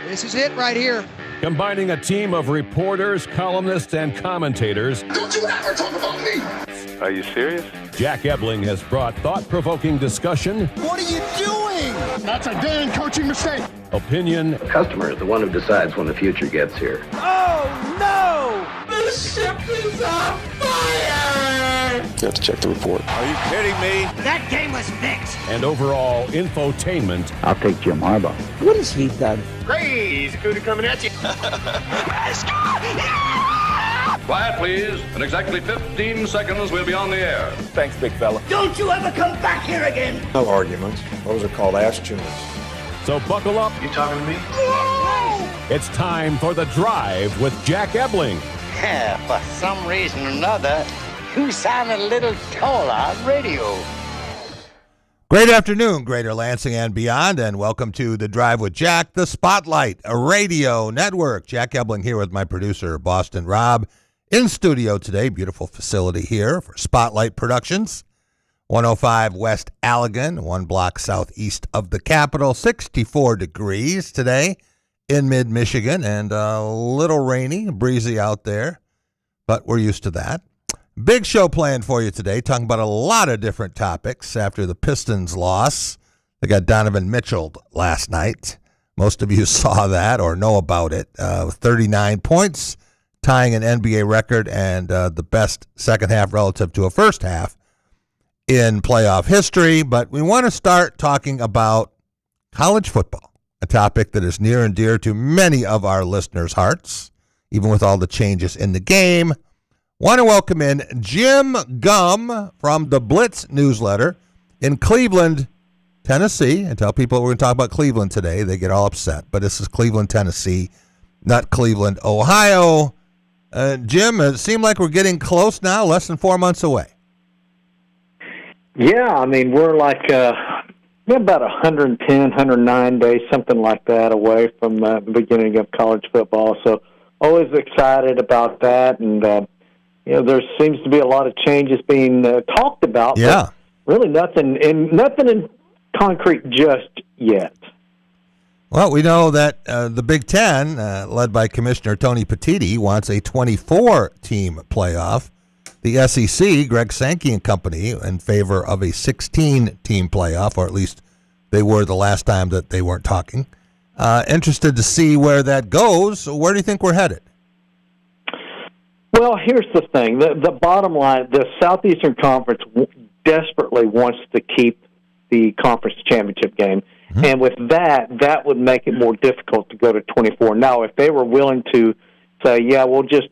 This is it right here. Combining a team of reporters, columnists, and commentators. Don't you ever talk about me! Are you serious? Jack Ebling has brought thought-provoking discussion. What are you doing? That's a damn coaching mistake! Opinion. The customer is the one who decides when the future gets here. Oh, no! The ship is on fire! You have to check the report. Are you kidding me? That game was fixed. And overall infotainment. I'll take Jim Harbaugh. What has he done? Crazy cootie coming at you. Quiet, please. In exactly 15 seconds, we'll be on the air. Thanks, big fella. Don't you ever come back here again. No arguments. Those are called ass tunes. So buckle up. You talking to me? It's time for The Drive with Jack Ebling. Yeah, for some reason or another, you sound a little taller on radio. Great afternoon, Greater Lansing and beyond, and welcome to The Drive with Jack, the Spotlight, a radio network. Jack Ebling here with my producer, Boston Rob, in studio today. Beautiful facility here for Spotlight Productions. 105 West Allegan, 1 block southeast of the capital. 64 degrees today in mid-Michigan, and a little rainy, breezy out there, but we're used to that. Big show planned for you today, talking about a lot of different topics after the Pistons loss. They got Donovan Mitchell last night. Most of you saw that or know about it. 39 points, tying an NBA record and the best second half relative to a first half in playoff history. But we want to start talking about college football, a topic that is near and dear to many of our listeners' hearts, even with all the changes in the game. Want to welcome in Jim Gum from the Blitz newsletter in Cleveland, Tennessee. And tell people we're going to talk about Cleveland today. They get all upset. But this is Cleveland, Tennessee, not Cleveland, Ohio. Jim, it seemed like we're getting close now, less than 4 months away. Yeah, I mean, we're like we're about 110, 109 days, something like that, away from the beginning of college football. So always excited about that. And, there seems to be a lot of changes being talked about. Yeah. But really nothing in concrete just yet. Well, we know that the Big Ten, led by Commissioner Tony Petitti, wants a 24-team playoff. The SEC, Greg Sankey and company, in favor of a 16-team playoff, or at least they were the last time that they weren't talking. Interested to see where that goes. Where do you think we're headed? Well, here's the thing. The bottom line, the Southeastern Conference desperately wants to keep the conference championship game. Mm-hmm. And with that would make it more difficult to go to 24. Now, if they were willing to say, yeah, we'll just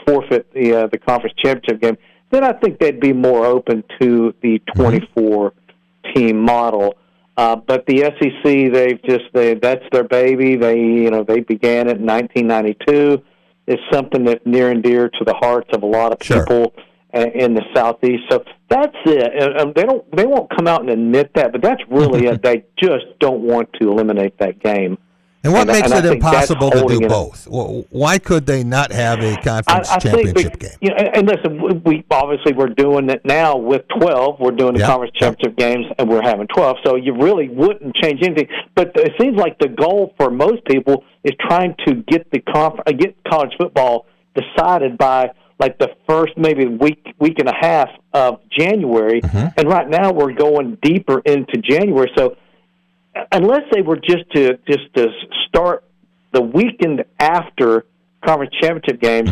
forfeit the conference championship game, then I think they'd be more open to the 24-team model. But the SEC, that's their baby. They began it in 1992. It's something that's near and dear to the hearts of a lot of people in the Southeast. So that's it. They won't come out and admit that, but that's really it. They just don't want to eliminate that game. And what makes it impossible to do both? Why could they not have a conference championship game? And listen, we're doing it now with 12. We're doing the conference championship games, and we're having 12. So you really wouldn't change anything. But it seems like the goal for most people is trying to get get college football decided by like the first maybe week and a half of January. Mm-hmm. And right now we're going deeper into January. So unless they were just to start the weekend after conference championship games,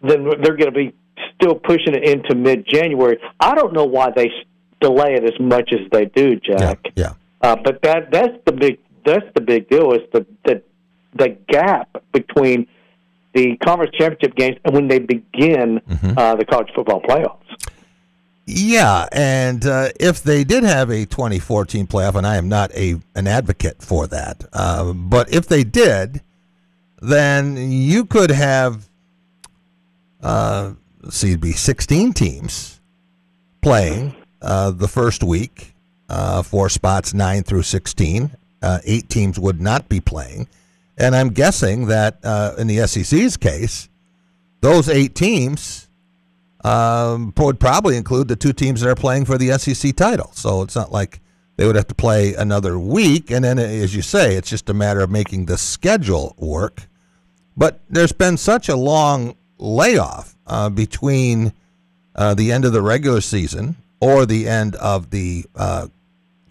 then they're going to be still pushing it into mid-January. I don't know why they delay it as much as they do, Jack. Yeah. But that's the big deal is the gap between the conference championship games and when they begin the college football playoffs. Yeah, and if they did have a 2014 playoff, and I am not an advocate for that, but if they did, then you could have, it'd be 16 teams playing the first week for spots 9 through 16. 8 teams would not be playing. And I'm guessing that in the SEC's case, those 8 teams would probably include the 2 teams that are playing for the SEC title. So it's not like they would have to play another week, and then, as you say, it's just a matter of making the schedule work. But there's been such a long layoff between the end of the regular season or the end of the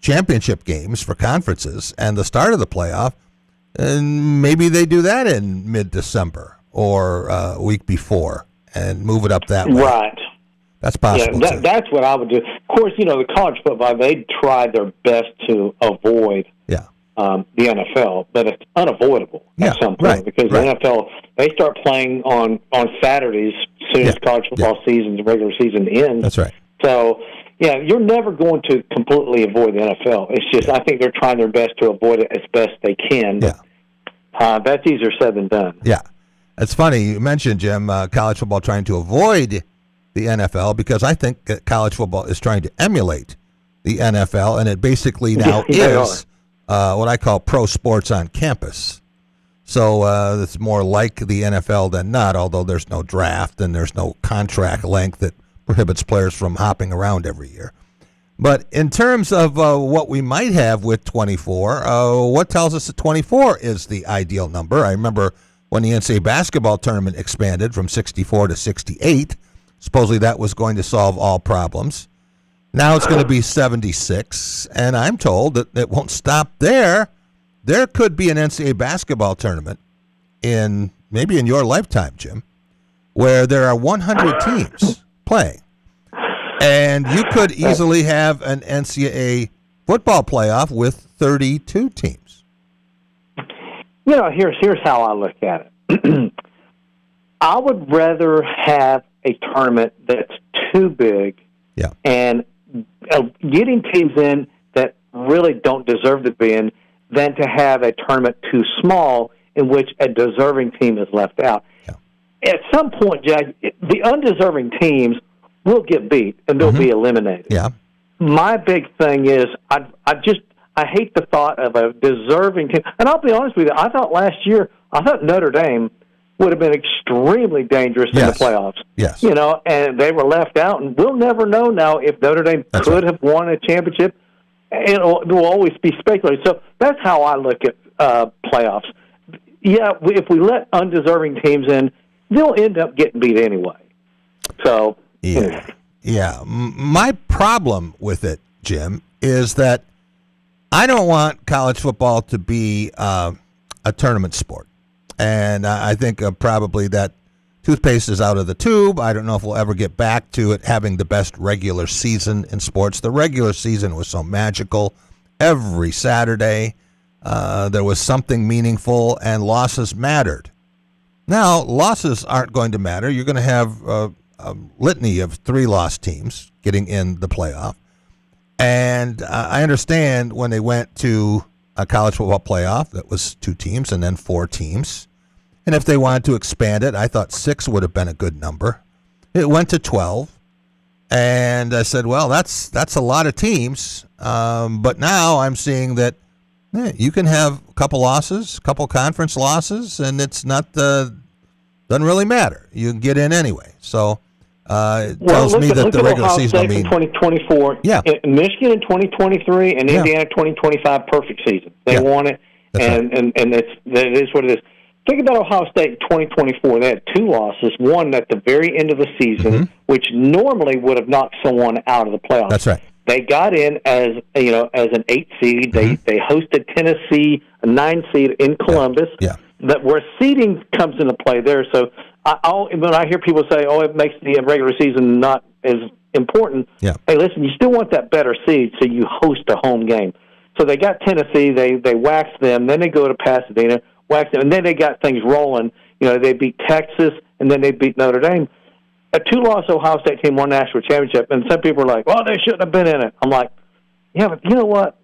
championship games for conferences and the start of the playoff, and maybe they do that in mid-December or a week before and move it up that way. Right. That's possible. Yeah, that's what I would do. Of course, the college football, they tried their best to avoid the NFL, but it's unavoidable at some point because the NFL, they start playing on Saturdays as soon as college football season, the regular season ends. That's right. So, you're never going to completely avoid the NFL. It's just I think they're trying their best to avoid it as best they can. But, that's easier said than done. Yeah. It's funny. You mentioned, Jim, college football trying to avoid the NFL because I think that college football is trying to emulate the NFL, and it basically now is what I call pro sports on campus. So it's more like the NFL than not, although there's no draft and there's no contract length that prohibits players from hopping around every year. But in terms of what we might have with 24, what tells us that 24 is the ideal number? I remember when the NCAA basketball tournament expanded from 64 to 68, supposedly that was going to solve all problems. Now it's going to be 76, and I'm told that it won't stop there. There could be an NCAA basketball tournament maybe in your lifetime, Jim, where there are 100 teams playing. And you could easily have an NCAA football playoff with 32 teams. Here's how I look at it. I would rather have a tournament that's too big and getting teams in that really don't deserve to be in than to have a tournament too small in which a deserving team is left out. Yeah. At some point, Jack, the undeserving teams will get beat and they'll be eliminated. Yeah. My big thing is I hate the thought of a deserving team. And I'll be honest with you, I thought Notre Dame would have been extremely dangerous in the playoffs. Yes. And they were left out, and we'll never know now if Notre Dame could have won a championship. It will always be speculated. So that's how I look at playoffs. Yeah, if we let undeserving teams in, they'll end up getting beat anyway. So, yeah. My problem with it, Jim, is that I don't want college football to be a tournament sport. And I think probably that toothpaste is out of the tube. I don't know if we'll ever get back to it having the best regular season in sports. The regular season was so magical. Every Saturday, there was something meaningful, and losses mattered. Now, losses aren't going to matter. You're going to have a litany of 3-loss teams getting in the playoff. And I understand when they went to a college football playoff that was 2 teams and then 4 teams. And if they wanted to expand it, I thought 6 would have been a good number. It went to 12. And I said, well, that's a lot of teams. But now I'm seeing that you can have a couple losses, a couple conference losses, and it's not doesn't really matter. You can get in anyway. So it tells me that the regular season will mean 2024. Yeah. Michigan in 2023 and Indiana 2025 perfect season. They won it, and it is what it is. Think about Ohio State in 2024. They had 2 losses, one at the very end of the season, which normally would have knocked someone out of the playoffs. That's right. They got in as an 8 seed. They hosted Tennessee, a 9 seed in Columbus. Yeah. That where seeding comes into play there. So when I hear people say, "Oh, it makes the regular season not as important," hey, listen, you still want that better seed, so you host a home game. So they got Tennessee. They waxed them. Then they go to Pasadena, wax them, and then they got things rolling. They beat Texas, and then they beat Notre Dame. A 2-loss Ohio State team won national championship, and some people are like, "Well, they shouldn't have been in it." I'm like, "Yeah, but you know what?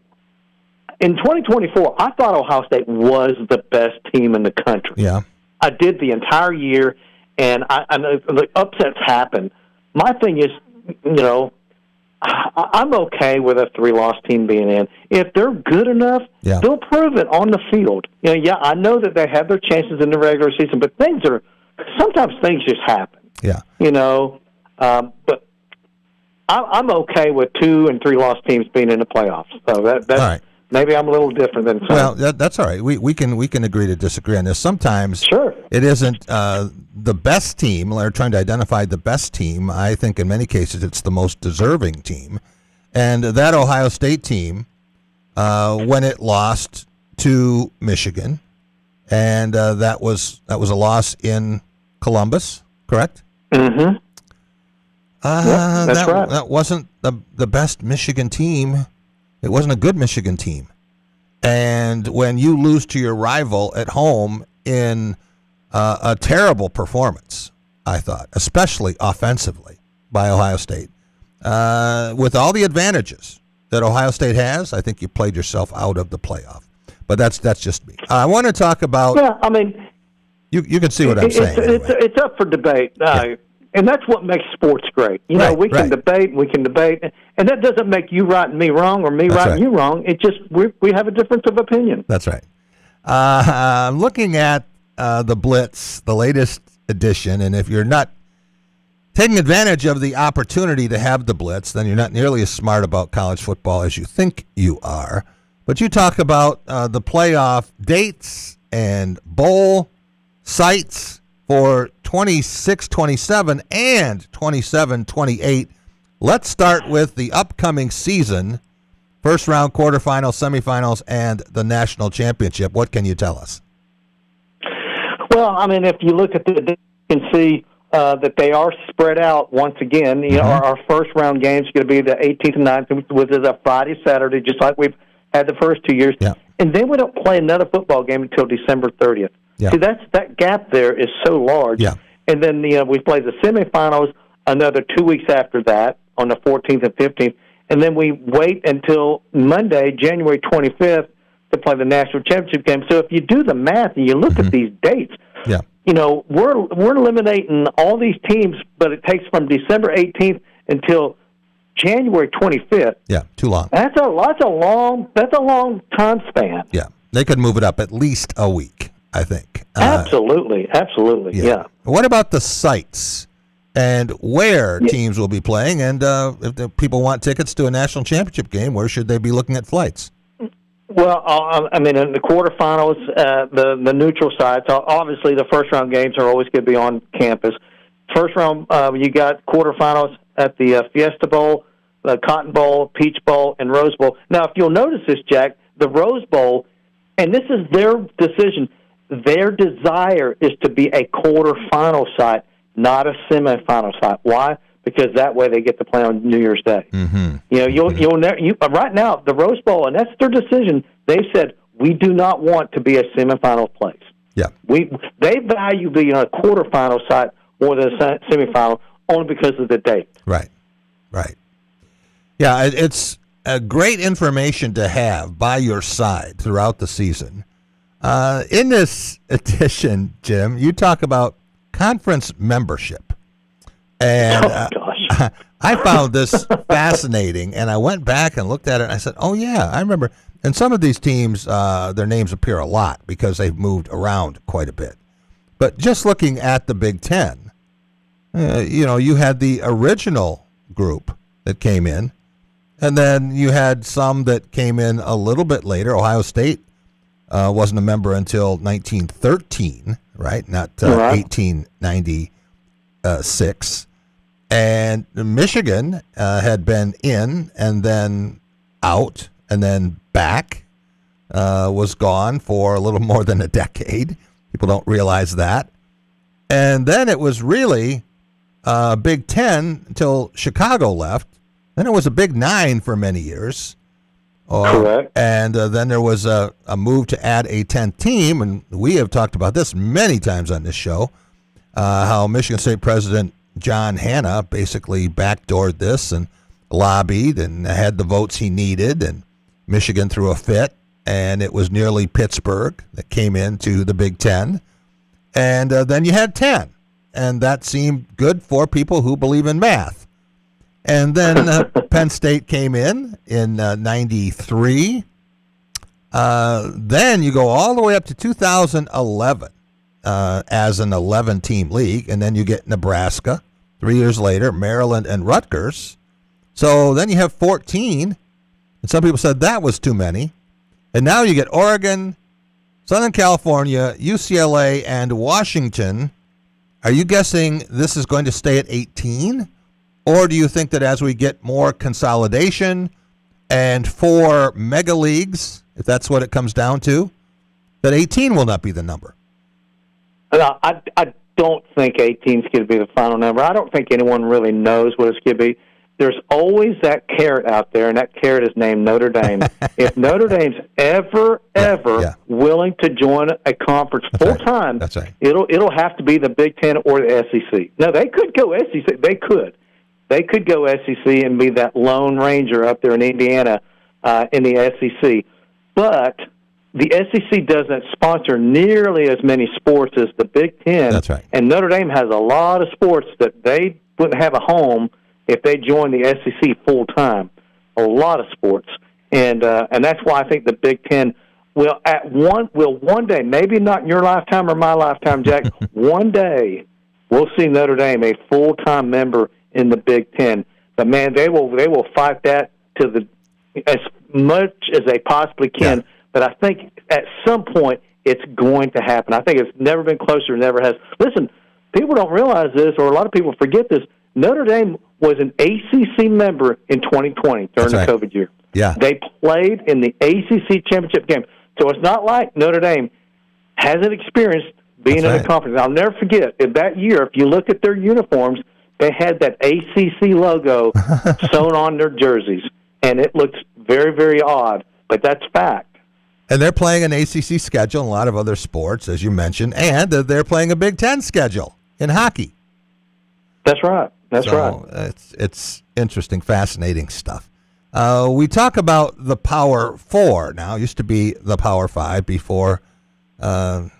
In 2024, I thought Ohio State was the best team in the country. Yeah, I did the entire year, and I know the upsets happen. My thing is, I'm okay with a 3-loss team being in. If they're good enough, they'll prove it on the field. I know that they have their chances in the regular season, but sometimes things just happen. Yeah. But I'm okay with 2 and 3 loss teams being in the playoffs. So that's all right. Maybe I'm a little different than some. Well, that's all right. We can agree to disagree on this. Sometimes Sure. It isn't the best team. They're trying to identify the best team. I think in many cases it's the most deserving team. And that Ohio State team, when it lost to Michigan, and that was a loss in Columbus, correct? Mm-hmm. That's right. That wasn't the best Michigan team. It wasn't a good Michigan team. And when you lose to your rival at home in a terrible performance, I thought, especially offensively by Ohio State, with all the advantages that Ohio State has, I think you played yourself out of the playoff. But that's just me. I want to talk about. Yeah, I mean, you can see what I'm saying. It's up for debate. And that's what makes sports great. You know, we can debate, and that doesn't make you right and me wrong, or me right and you wrong. It just we have a difference of opinion. That's right. I'm looking at the Blitz, the latest edition, and if you're not taking advantage of the opportunity to have the Blitz, then you're not nearly as smart about college football as you think you are. But you talk about the playoff dates and bowl sites for 26-27 and 27-28. Let's start with the upcoming season, first round, quarterfinals, semifinals, and the national championship. What can you tell us? Well, I mean, if you look at you can see that they are spread out once again. You know, our first round game is going to be the 18th and 19th, which is a Friday, Saturday, just like we've had the first 2 years. Yeah. And then we don't play another football game until December 30th. Yeah. See, that gap there is so large. Yeah. And then we play the semifinals another 2 weeks after that on the 14th and 15th. And then we wait until Monday, January 25th, to play the national championship game. So if you do the math and you look at these dates, you know, we're eliminating all these teams, but it takes from December 18th until January 25th. Yeah, too long. That's a long time span. Yeah, they could move it up at least a week, I think. Absolutely, yeah. What about the sites and where teams will be playing? And if the people want tickets to a national championship game, where should they be looking at flights? Well, I mean, in the quarterfinals, the neutral sites, obviously the first-round games are always going to be on campus. First round, you got quarterfinals at the Fiesta Bowl, the Cotton Bowl, Peach Bowl, and Rose Bowl. Now, if you'll notice this, Jack, the Rose Bowl, and this is their decision, their desire is to be a quarterfinal site, not a semifinal site. Why? Because that way they get to play on New Year's Day. Mm-hmm. You know, you'll never. Right now, the Rose Bowl, and that's their decision. They've said we do not want to be a semifinal place. Yeah, they value being a quarterfinal site more than a semifinal, only because of the date. Right. Yeah, it's a great information to have by your side throughout the season. In this edition, Jim, you talk about conference membership. And I found this fascinating, and I went back and looked at it, and I said, oh, yeah, I remember. And some of these teams, their names appear a lot because they've moved around quite a bit. But just looking at the Big Ten, you had the original group that came in, and then you had some that came in a little bit later. Ohio State wasn't a member until 1913, right? Not 1896. And Michigan had been in and then out and then back, was gone for a little more than a decade. People don't realize that. And then it was really Big Ten until Chicago left. Then it was a Big Nine for many years. Correct. And then there was a move to add a 10th team, and we have talked about this many times on this show, how Michigan State President John Hanna basically backdoored this and lobbied and had the votes he needed, and Michigan threw a fit, and it was nearly Pittsburgh that came into the Big Ten. And then you had 10, and that seemed good for people who believe in math. And then Penn State came in 93. Then you go all the way up to 2011 as an 11-team league, and then you get Nebraska. 3 years later, Maryland and Rutgers. So then you have 14, and some people said that was too many. And now you get Oregon, Southern California, UCLA, and Washington. Are you guessing this is going to stay at 18? Or do you think that as we get more consolidation and 4 mega leagues, if that's what it comes down to, that 18 will not be the number? No, I don't think 18 is going to be the final number. I don't think anyone really knows what it's going to be. There's always that carrot out there, and that carrot is named Notre Dame. If Notre Dame's ever willing to join a conference full-time, That's right. it'll have to be the Big Ten or the SEC. Now, they could go SEC. They could. They could go SEC and be that lone ranger up there in Indiana in the SEC. But the SEC doesn't sponsor nearly as many sports as the Big Ten. That's right. And Notre Dame has a lot of sports that they wouldn't have a home if they joined the SEC full time. A lot of sports, and that's why I think the Big Ten will one day, maybe not in your lifetime or my lifetime, Jack. One day we'll see Notre Dame a full time member in the Big Ten. But man, they will fight that to as much as they possibly can. Yeah. But I think at some point it's going to happen. I think it's never been closer, never has. Listen, people don't realize this, or a lot of people forget this. Notre Dame was an ACC member in 2020 during the COVID year. Yeah. They played in the ACC championship game. So it's not like Notre Dame hasn't experienced being in a conference. I'll never forget, that year, if you look at their uniforms, they had that ACC logo sewn on their jerseys, and it looks very, very odd, but that's fact. And they're playing an ACC schedule in a lot of other sports, as you mentioned, and they're playing a Big Ten schedule in hockey. That's right. That's right. It's interesting, fascinating stuff. We talk about the Power Four now. It used to be the Power Five before the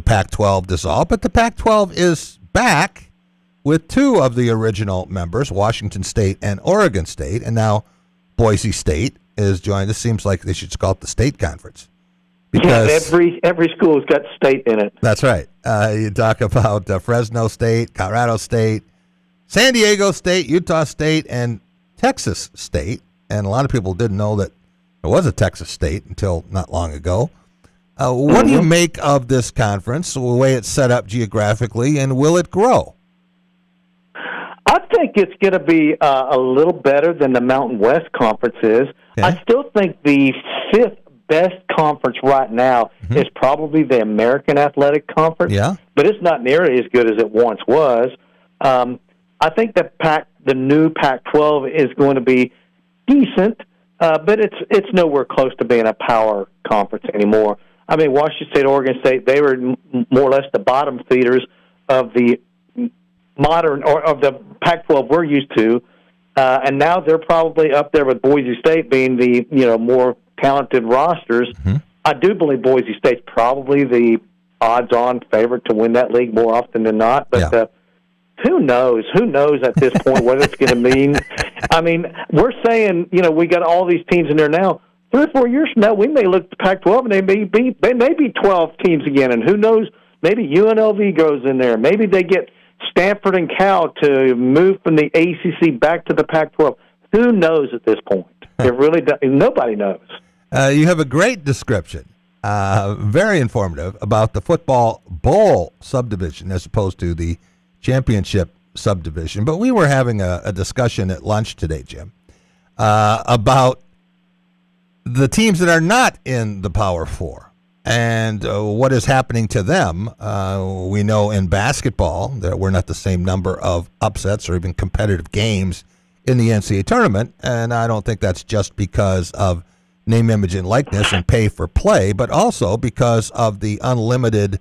Pac-12 dissolved, but the Pac-12 is back with 2 of the original members, Washington State and Oregon State, and now Boise State is joined. It seems like they should call it the State Conference. Because every school's got state in it. That's right. You talk about Fresno State, Colorado State, San Diego State, Utah State, and Texas State. And a lot of people didn't know that there was a Texas State until not long ago. What do you make of this conference, the way it's set up geographically, and will it grow? I think it's going to be a little better than the Mountain West Conference is. Okay. I still think the 5th best conference right now is probably the American Athletic Conference, but it's not nearly as good as it once was. I think the new Pac-12 is going to be decent, but it's nowhere close to being a power conference anymore. I mean, Washington State, Oregon State, they were more or less the bottom feeders of the modern or of the Pac-12 we're used to, and now they're probably up there with Boise State being the more talented rosters. I do believe Boise State's probably the odds-on favorite to win that league more often than not, but. Who knows? Who knows at this point what it's going to mean? I mean, we're saying, we got all these teams in there now. 3 or 4 years from now, we may look at the Pac-12 and they may be 12 teams again. And who knows? Maybe UNLV goes in there. Maybe they get Stanford and Cal to move from the ACC back to the Pac-12. Who knows at this point? It really does. Nobody knows. You have a great description, very informative, about the football bowl subdivision as opposed to the championship subdivision. But we were having a discussion at lunch today, Jim, about the teams that are not in the Power Four and what is happening to them. We know in basketball that we're not the same number of upsets or even competitive games in the NCAA tournament, and I don't think that's just because of name, image, and likeness and pay for play, but also because of the unlimited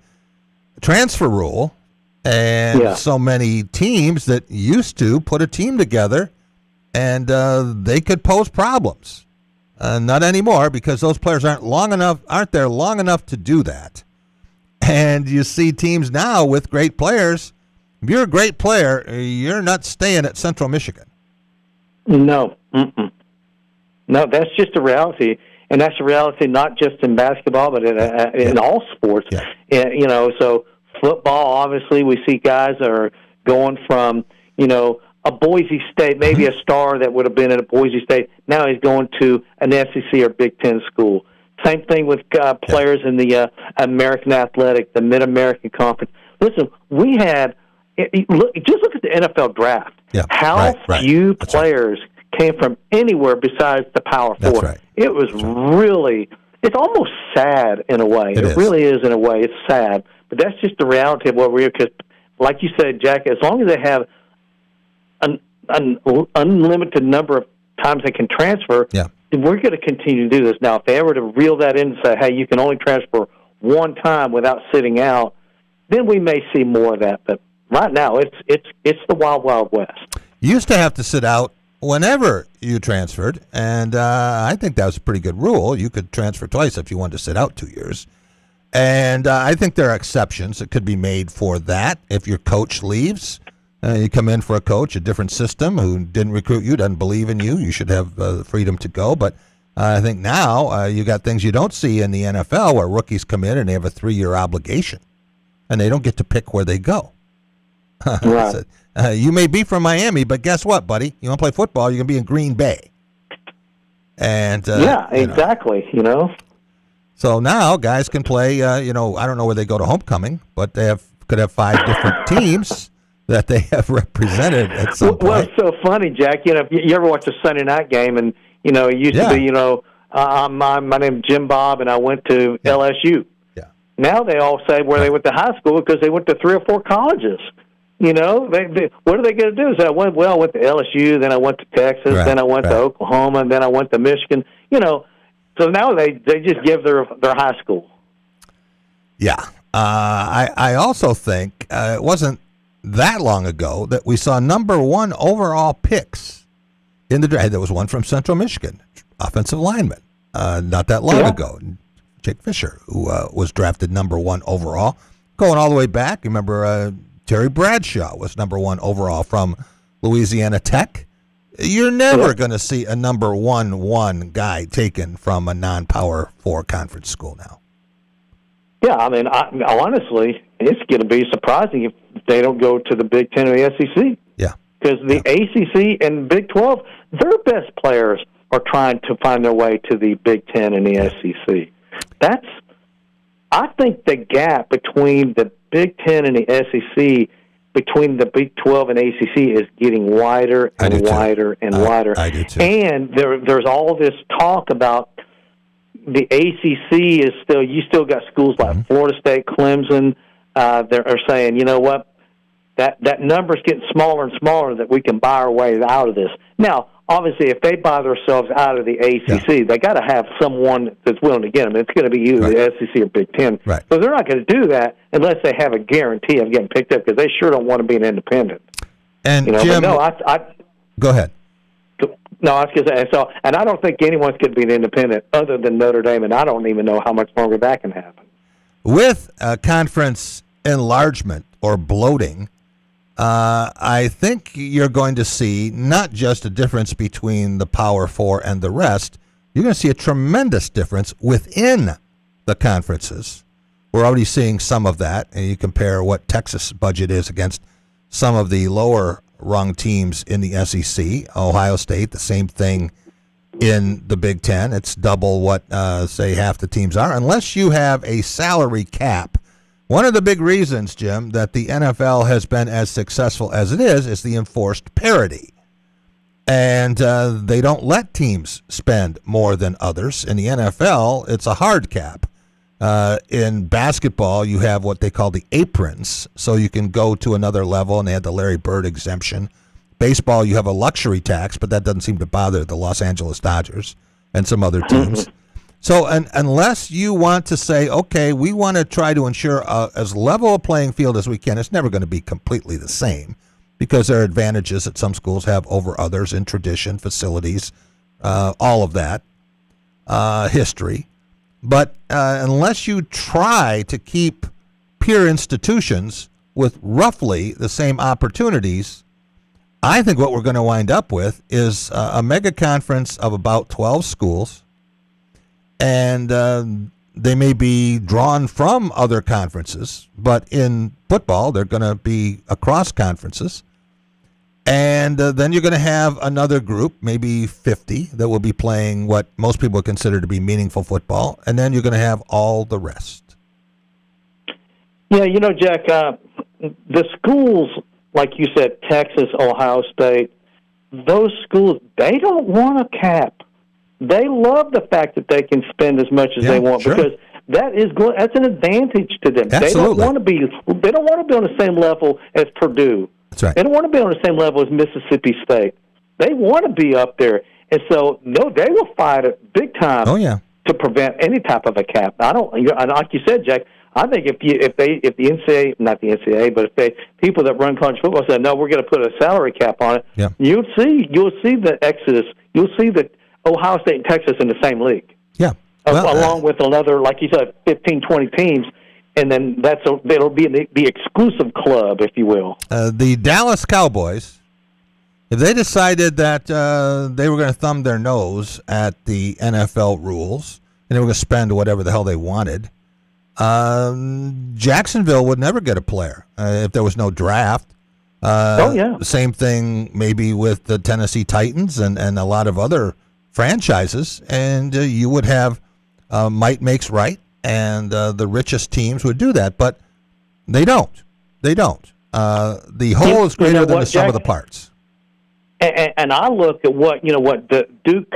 transfer rule. And so many teams that used to put a team together and they could pose problems. Not anymore, because those players aren't there long enough to do that. And you see teams now with great players. If you're a great player, you're not staying at Central Michigan. No. No, that's just a reality. And that's a reality not just in basketball, but in all sports. So football, obviously, we see guys that are going from, a Boise State, maybe a star that would have been at a Boise State. Now he's going to an SEC or Big Ten school. Same thing with players in the American Athletic, the Mid-American Conference. Listen, we had just look at the NFL draft. Yeah, How few That's players came from anywhere besides the Power Four. That's right. It was really, it's almost sad in a way. It really is in a way. It's sad, but that's just the reality of what we're. Because, like you said, Jack, as long as they have an unlimited number of times they can transfer, we're going to continue to do this. Now, if they ever to reel that in and say, hey, you can only transfer one time without sitting out, then we may see more of that. But right now, it's the wild, wild west. You used to have to sit out whenever you transferred, and I think that was a pretty good rule. You could transfer twice if you wanted to sit out 2 years. And I think there are exceptions that could be made for that. If your coach leaves, you come in for a coach, a different system, who didn't recruit you, doesn't believe in you, you should have the freedom to go. But I think now you got things you don't see in the NFL where rookies come in and they have a 3-year obligation, and they don't get to pick where they go. Right. You may be from Miami, but guess what, buddy? You want to play football, you're going to be in Green Bay. And exactly. So now guys can play. I don't know where they go to homecoming, but they could have 5 different teams that they have represented at some point. Well, it's so funny, Jack. You ever watch a Sunday night game, and it used to be, my name's Jim Bob, and I went to LSU. Yeah. Now they all say where they went to high school because they went to 3 or 4 colleges. What are they going to do? Say, I went to LSU, then I went to Texas, then I went to Oklahoma, and then I went to Michigan. So now they just give their high school. Yeah. I also think it wasn't that long ago that we saw number 1 overall picks in the draft. There was one from Central Michigan, offensive lineman, not that long ago, Jake Fisher, who was drafted number 1 overall. Going all the way back, remember Terry Bradshaw was number 1 overall from Louisiana Tech. You're never going to see a number 1 guy taken from a non-Power 4 conference school now. Yeah, I mean, honestly, it's going to be surprising if they don't go to the Big Ten or the SEC. Yeah. Because the ACC and Big 12, their best players are trying to find their way to the Big Ten and the SEC. I think the gap between the Big Ten and the SEC, between the Big 12 and ACC, is getting wider and wider and wider. I do too. And there's all this talk about the ACC is still. You still got schools like Florida State, Clemson. They are saying, you know what, that number's getting smaller and smaller. That we can buy our way out of this. Now, obviously, if they buy themselves out of the ACC, they got to have someone that's willing to get them. It's going to be either the SEC or Big Ten. Right. So they're not going to do that unless they have a guarantee of getting picked up, because they sure don't want to be an independent. And Jim, go ahead. No, I was going to say, and I don't think anyone's going to be an independent other than Notre Dame, and I don't even know how much longer that can happen. With conference enlargement or bloating, I think you're going to see not just a difference between the Power 4 and the rest. You're going to see a tremendous difference within the conferences. We're already seeing some of that, and you compare what Texas' budget is against some of the lower-rung teams in the SEC. Ohio State, the same thing in the Big Ten. It's double what, say, half the teams are, unless you have a salary cap. One of the big reasons, Jim, that the NFL has been as successful as it is the enforced parity. And they don't let teams spend more than others. In the NFL, it's a hard cap. In basketball, you have what they call the aprons, so you can go to another level, and they had the Larry Bird exemption. Baseball, you have a luxury tax, but that doesn't seem to bother the Los Angeles Dodgers and some other teams. So unless you want to say, okay, we want to try to ensure as level a playing field as we can, it's never going to be completely the same, because there are advantages that some schools have over others in tradition, facilities, all of that, history. But unless you try to keep peer institutions with roughly the same opportunities, I think what we're going to wind up with is a mega conference of about 12 schools. And they may be drawn from other conferences, but in football, they're going to be across conferences. And then you're going to have another group, maybe 50, that will be playing what most people consider to be meaningful football. And then you're going to have all the rest. Yeah, Jack, the schools, like you said, Texas, Ohio State, those schools, they don't want a cap. They love the fact that they can spend as much as they want because that's an advantage to them. Absolutely. They don't want to be on the same level as Purdue. That's right. They don't want to be on the same level as Mississippi State. They want to be up there, and so they will fight it big time. Oh yeah. To prevent any type of a cap. Like you said, Jack. I think if the NCAA, not the NCAA, but if people that run college football said no, we're going to put a salary cap on it, you'll see the exodus. You'll see that Ohio State and Texas in the same league. Yeah. Along with another, like you said, 15, 20 teams. And then it'll be the exclusive club, if you will. The Dallas Cowboys, if they decided that they were going to thumb their nose at the NFL rules and they were going to spend whatever the hell they wanted, Jacksonville would never get a player if there was no draft. Same thing maybe with the Tennessee Titans and a lot of other franchises. And you would have might makes right. And the richest teams would do that, but they don't. They don't. The whole is greater than the sum of the parts. And I look at what the Duke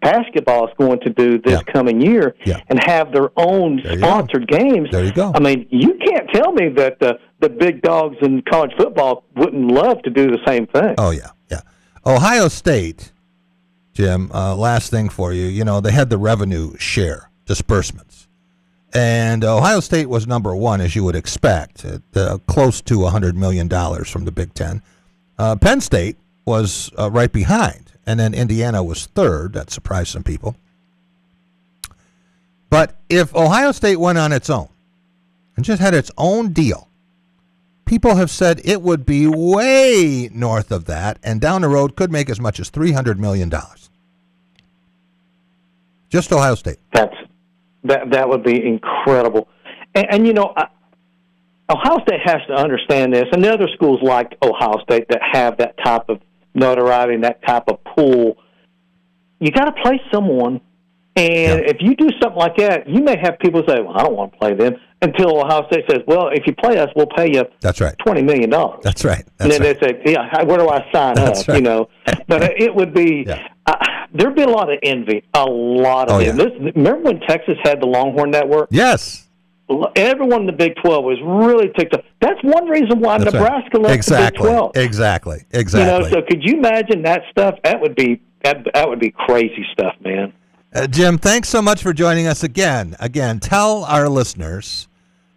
basketball is going to do this coming year, and have their own sponsored games. There you go. I mean, you can't tell me that the big dogs in college football wouldn't love to do the same thing. Oh yeah. Ohio State, Jim. Last thing for you. They had the revenue share disbursements. And Ohio State was number one, as you would expect, at, close to $100 million from the Big Ten. Penn State was right behind, and then Indiana was third. That surprised some people. But if Ohio State went on its own and just had its own deal, people have said it would be way north of that, and down the road could make as much as $300 million. Just Ohio State. That would be incredible. And Ohio State has to understand this, and the other schools like Ohio State that have that type of notoriety and that type of pull, you got to play someone. And if you do something like that, you may have people say, well, I don't want to play them, until Ohio State says, well, if you play us, we'll pay you $20 million. That's right. And then they say, where do I sign up? Right. But it would be there'd be a lot of envy, envy. Remember when Texas had the Longhorn Network? Yes. Everyone in the Big 12 was really ticked off. That's one reason why Nebraska left the Big 12. Exactly. So could you imagine that stuff? That would be crazy stuff, man. Jim, thanks so much for joining us again. Tell our listeners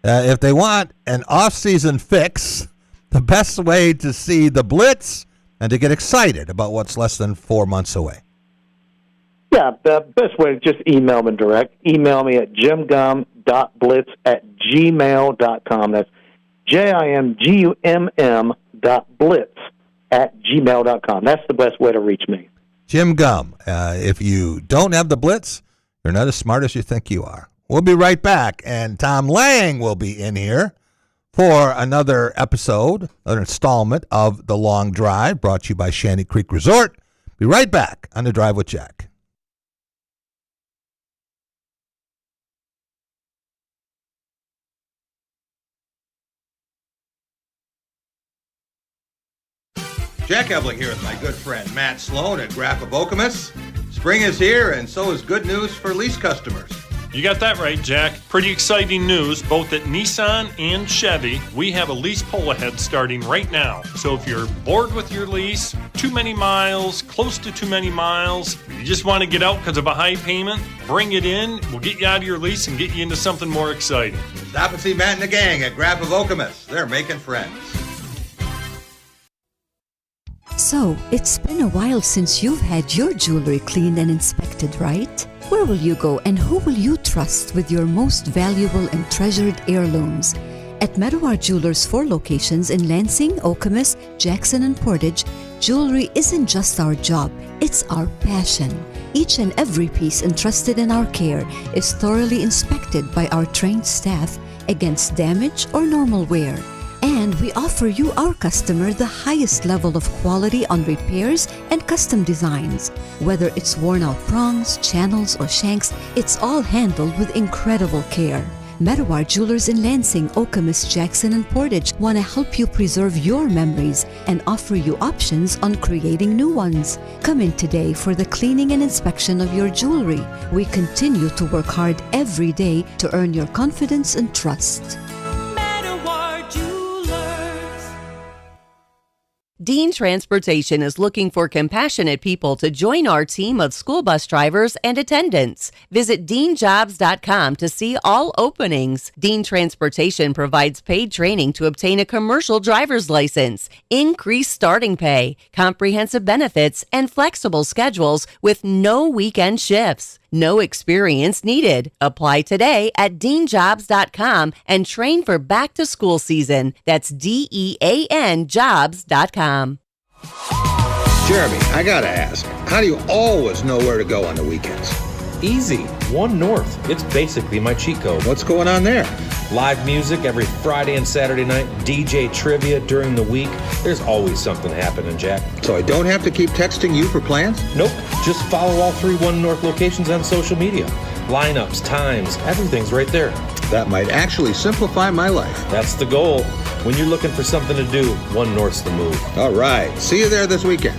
if they want an off-season fix, the best way to see the Blitz and to get excited about what's less than 4 months away. Yeah, the best way is just email me direct. Email me at jimgum.blitz@gmail.com. That's JIMGUMM.blitz@gmail.com. That's the best way to reach me. Jim Gum. If you don't have the Blitz, you're not as smart as you think you are. We'll be right back, and Tom Lang will be in here for another episode, another installment of The Long Drive, brought to you by Shanty Creek Resort. Be right back on The Drive with Jack. Jack Ebling here with my good friend Matt Sloan at Graph of Okemos. Spring is here, and so is good news for lease customers. You got that right, Jack. Pretty exciting news, both at Nissan and Chevy. We have a lease pull ahead starting right now. So if you're bored with your lease, too many miles, close to too many miles, you just want to get out because of a high payment, bring it in. We'll get you out of your lease and get you into something more exciting. Stop and see Matt and the gang at Graph of Okemos. They're making friends. So, it's been a while since you've had your jewelry cleaned and inspected, right? Where will you go and who will you trust with your most valuable and treasured heirlooms? At Meadowar Jewelers' 4 locations in Lansing, Okemos, Jackson, and Portage, jewelry isn't just our job, it's our passion. Each and every piece entrusted in our care is thoroughly inspected by our trained staff against damage or normal wear. And we offer you, our customer, the highest level of quality on repairs and custom designs. Whether it's worn out prongs, channels, or shanks, it's all handled with incredible care. Meadowar Jewelers in Lansing, Okemos, Jackson, and Portage want to help you preserve your memories and offer you options on creating new ones. Come in today for the cleaning and inspection of your jewelry. We continue to work hard every day to earn your confidence and trust. Dean Transportation is looking for compassionate people to join our team of school bus drivers and attendants. Visit deanjobs.com to see all openings. Dean Transportation provides paid training to obtain a commercial driver's license, increased starting pay, comprehensive benefits, and flexible schedules with no weekend shifts. No experience needed. Apply today at deanjobs.com and train for back to school season. That's DEAN jobs.com. Jeremy, I gotta ask, how do you always know where to go on the weekends? Easy. One North. It's basically my cheat code. What's going on there? Live music every Friday and Saturday night, DJ trivia during the week. There's always something happening, Jack. So I don't have to keep texting you for plans? Nope. Just follow all 3 One North locations on social media. Lineups, times, everything's right there. That might actually simplify my life. That's the goal. When you're looking for something to do, One North's the move. All right. See you there this weekend.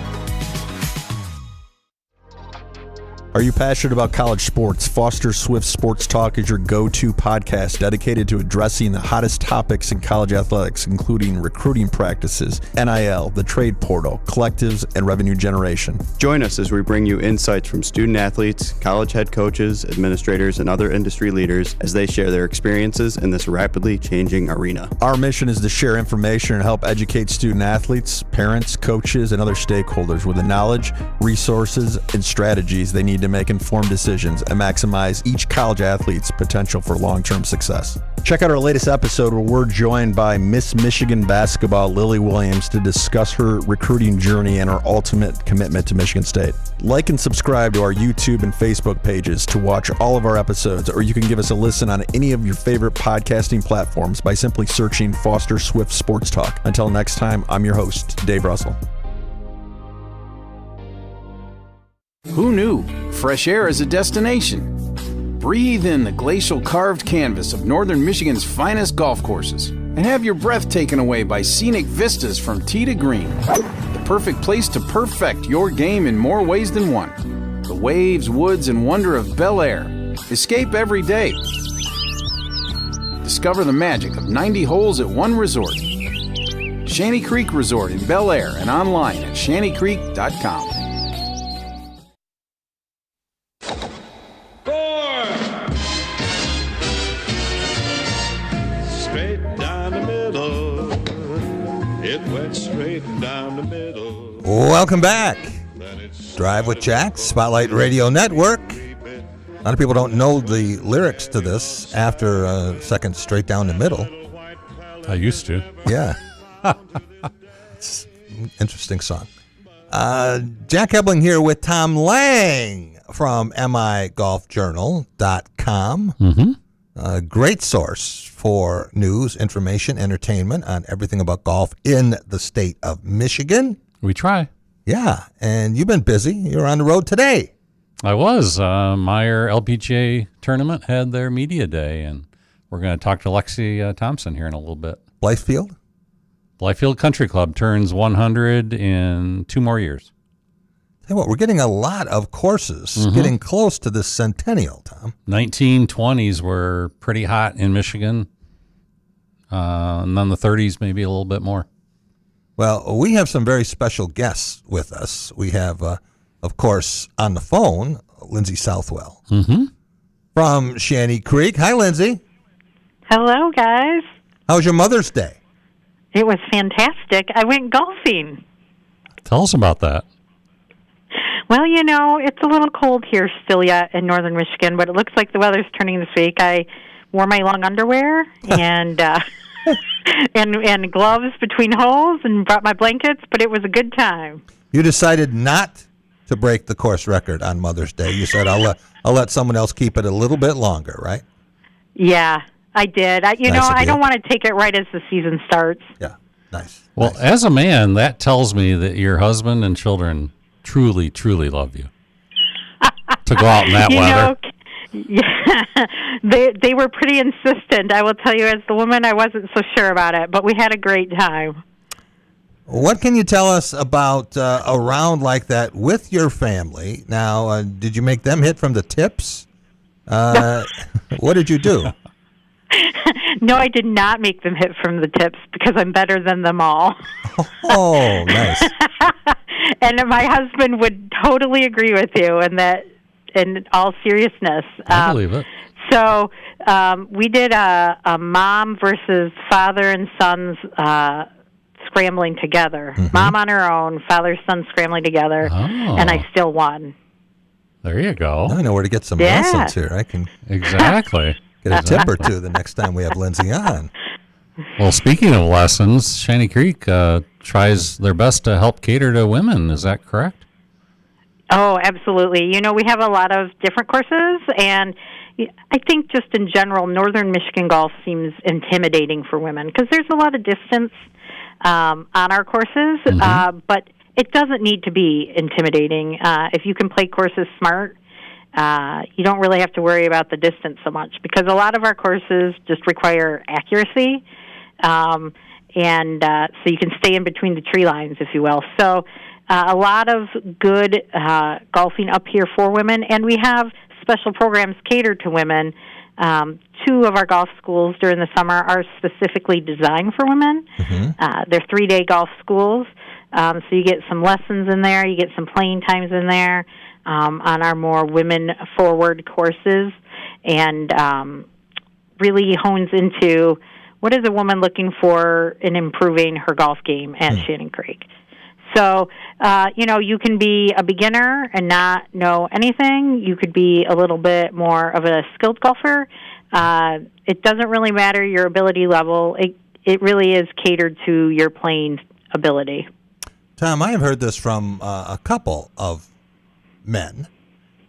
Are you passionate about college sports? Foster Swift Sports Talk is your go-to podcast dedicated to addressing the hottest topics in college athletics, including recruiting practices, NIL, the trade portal, collectives, and revenue generation. Join us as we bring you insights from student athletes, college head coaches, administrators, and other industry leaders as they share their experiences in this rapidly changing arena. Our mission is to share information and help educate student athletes, parents, coaches, and other stakeholders with the knowledge, resources, and strategies they need to make informed decisions and maximize each college athlete's potential for long-term success. Check out our latest episode where we're joined by Miss Michigan basketball Lily Williams to discuss her recruiting journey and her ultimate commitment to Michigan State. Like and subscribe to our YouTube and Facebook pages to watch all of our episodes, or you can give us a listen on any of your favorite podcasting platforms by simply searching Foster Swift Sports Talk. Until next time, I'm your host, Dave Russell. Who knew? Fresh air is a destination. Breathe in the glacial carved canvas of northern Michigan's finest golf courses and have your breath taken away by scenic vistas from tee to green. The perfect place to perfect your game in more ways than one. The waves, woods, and wonder of Bel Air. Escape every day. Discover the magic of 90 holes at one resort. Shanty Creek Resort in Bel Air and online at shantycreek.com. Welcome back. Drive with Jack, Spotlight Radio Network. A lot of people don't know the lyrics to this after a second straight down the middle. I used to. Yeah. It's an interesting song. Jack Ebling here with Tom Lang from migolfjournal.com. Mm-hmm. A great source for news, information, entertainment on everything about golf in the state of Michigan. We try. Yeah, and you've been busy. You're on the road today. I was. Meyer LPGA tournament had their media day, and we're going to talk to Lexi Thompson here in a little bit. Blythefield? Blythefield Country Club turns 100 in 2 more years. Tell you what, we're getting a lot of courses, getting close to this centennial, Tom. 1920s were pretty hot in Michigan, and then the 30s maybe a little bit more. Well, we have some very special guests with us. We have, of course, on the phone, Lindsay Southwell from Shanty Creek. Hi, Lindsay. Hello, guys. How was your Mother's Day? It was fantastic. I went golfing. Tell us about that. Well, you know, it's a little cold here still yet in northern Michigan, but it looks like the weather's turning this week. I wore my long underwear and and gloves between holes and brought my blankets, but it was a good time. You decided not to break the course record on Mother's Day. You said, I'll let someone else keep it a little bit longer, right? Yeah. I did. I don't want to take it right as the season starts. Yeah, nice. Well, as a man, that tells me that your husband and children truly, truly love you. To go out in that weather. Yeah, they were pretty insistent. I will tell you, as the woman, I wasn't so sure about it, but we had a great time. What can you tell us about a round like that with your family? Now, did you make them hit from the tips? What did you do? No, I did not make them hit from the tips because I'm better than them all. Oh, nice. And my husband would totally agree with you in that, in all seriousness. I believe it. So we did a mom versus father and sons scrambling together. Mm-hmm. Mom on her own, father, son scrambling together, and I still won. There you go. I know where to get some lessons here. I can exactly get a tip or two the next time we have Lindsay on. Well, speaking of lessons, Shanty Creek tries their best to help cater to women. Is that correct? Oh, absolutely. We have a lot of different courses, and I think just in general, Northern Michigan golf seems intimidating for women because there's a lot of distance on our courses, but it doesn't need to be intimidating. If you can play courses smart, you don't really have to worry about the distance so much because a lot of our courses just require accuracy, and so you can stay in between the tree lines, if you will. So a lot of good golfing up here for women, and we have special programs catered to women. 2 of our golf schools during the summer are specifically designed for women. They're 3-day golf schools, so you get some lessons in there, you get some playing times in there on our more women-forward courses, and really hones into what is a woman looking for in improving her golf game at Shannon Creek. So, you can be a beginner and not know anything. You could be a little bit more of a skilled golfer. It doesn't really matter your ability level. It really is catered to your playing ability. Tom, I have heard this from a couple of men,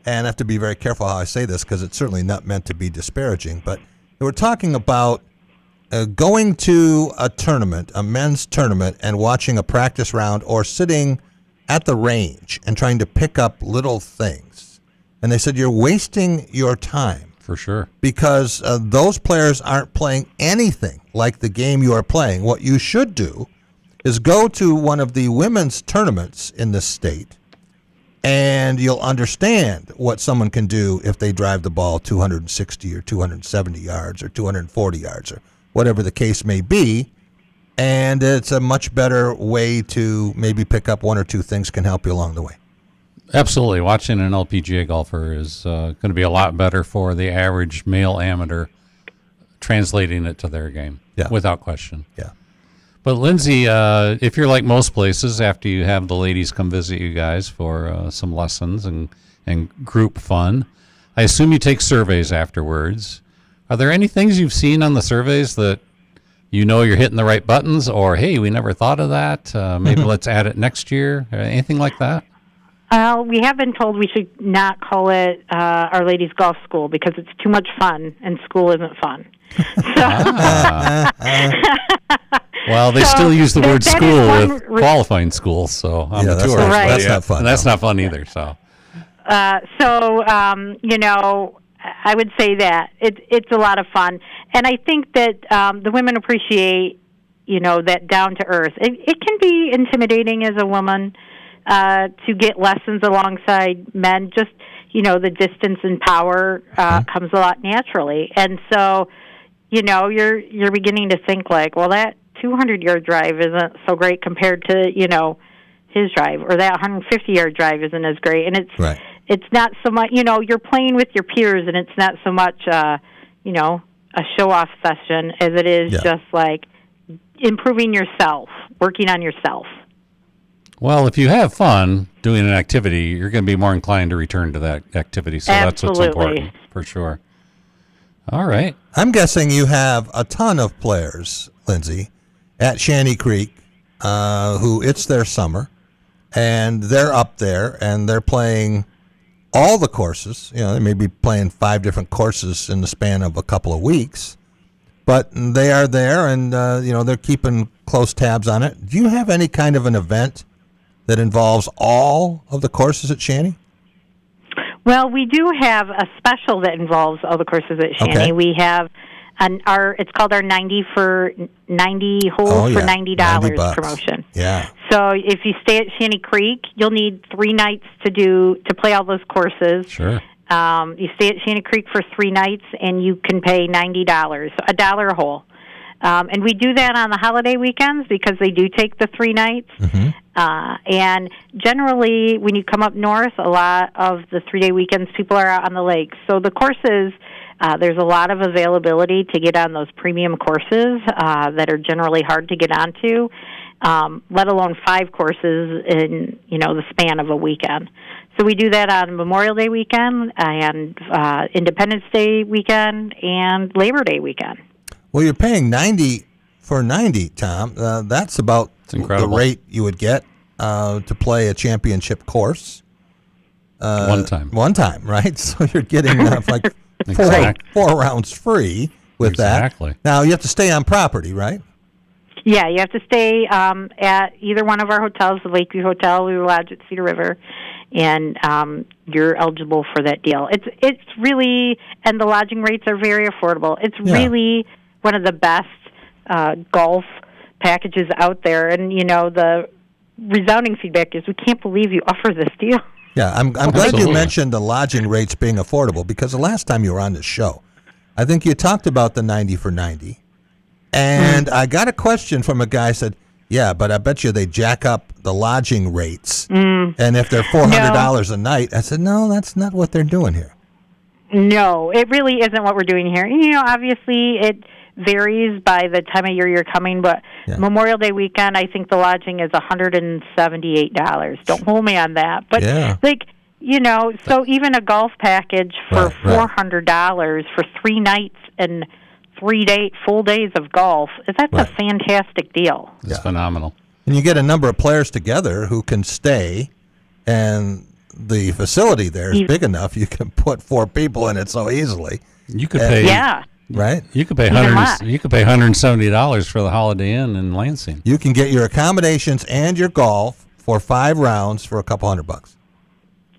and I have to be very careful how I say this because it's certainly not meant to be disparaging, but they were talking about going to a tournament, a men's tournament, and watching a practice round or sitting at the range and trying to pick up little things. And they said, you're wasting your time. For sure. Because those players aren't playing anything like the game you are playing. What you should do is go to one of the women's tournaments in this state, and you'll understand what someone can do if they drive the ball 260 or 270 yards or 240 yards or whatever the case may be, and it's a much better way to maybe pick up 1 or 2 things can help you along the way. Absolutely. Watching an LPGA golfer is going to be a lot better for the average male amateur, translating it to their game, without question. Yeah. But, Lindsay, if you're like most places, after you have the ladies come visit you guys for some lessons and group fun, I assume you take surveys afterwards. Are there any things you've seen on the surveys that you're hitting the right buttons, or, hey, we never thought of that, maybe let's add it next year, anything like that? We have been told we should not call it Our Ladies Golf School because it's too much fun, and school isn't fun. Well, they still use the word school with qualifying schools, so on the tour. Right. That's not fun. And that's not fun either. So, I would say that it's a lot of fun, and I think that the women appreciate, that down to earth. It can be intimidating as a woman to get lessons alongside men. Just the distance and power comes a lot naturally, and so you're beginning to think like, well, that 200-yard drive isn't so great compared to his drive, or that 150-yard drive isn't as great, and it's not so much, you're playing with your peers, and it's not so much, a show-off session as it is just like improving yourself, working on yourself. Well, if you have fun doing an activity, you're going to be more inclined to return to that activity, so that's what's important, for sure. All right. I'm guessing you have a ton of players, Lindsay, at Shanty Creek, who it's their summer, and they're up there, and they're playing all the courses. They may be playing 5 different courses in the span of a couple of weeks, but they are there, and they're keeping close tabs on it. Do you have any kind of an event that involves all of the courses at Shanny? Well, we do have a special that involves all the courses at Shanny. Okay. We have it's called our 90 for 90 holes for $90 promotion. Yeah. So if you stay at Shanny Creek, you'll need 3 nights to play all those courses. Sure. You stay at Shanny Creek for 3 nights, and you can pay $90, $1 a hole. And we do that on the holiday weekends because they do take the 3 nights. Mm-hmm. And generally, when you come up north, a lot of the 3-day weekends, people are out on the lakes. So the courses, there's a lot of availability to get on those premium courses that are generally hard to get onto, let alone 5 courses in the span of a weekend. So we do that on Memorial Day weekend and Independence Day weekend and Labor Day weekend. Well, you're paying $90 for 90, Tom. That's about the rate you would get to play a championship course. One time, right? So you're getting like Exactly. four rounds free with that. Now, you have to stay on property, right? Yeah, you have to stay at either one of our hotels, the Lakeview Hotel, we lodge at Cedar River, and you're eligible for that deal. It's really, and the lodging rates are very affordable. It's really one of the best golf packages out there, and the resounding feedback is, we can't believe you offer this deal. Yeah, I'm glad you mentioned the lodging rates being affordable, because the last time you were on this show, I think you talked about the 90 for 90. And I got a question from a guy who said, yeah, but I bet you they jack up the lodging rates. And if they're $400 a night, I said, no, that's not what they're doing here. No, it really isn't what we're doing here. Obviously it varies by the time of year you're coming, but Memorial Day weekend, I think the lodging is $178. Don't hold me on that. But so even a golf package for $400 for 3 nights and 3 full days of golf, that's a fantastic deal. It's phenomenal. And you get a number of players together who can stay, and the facility there is big enough you can put 4 people in it so easily. You could pay right? You could pay $170 for the Holiday Inn in Lansing. You can get your accommodations and your golf for 5 rounds for a couple $100.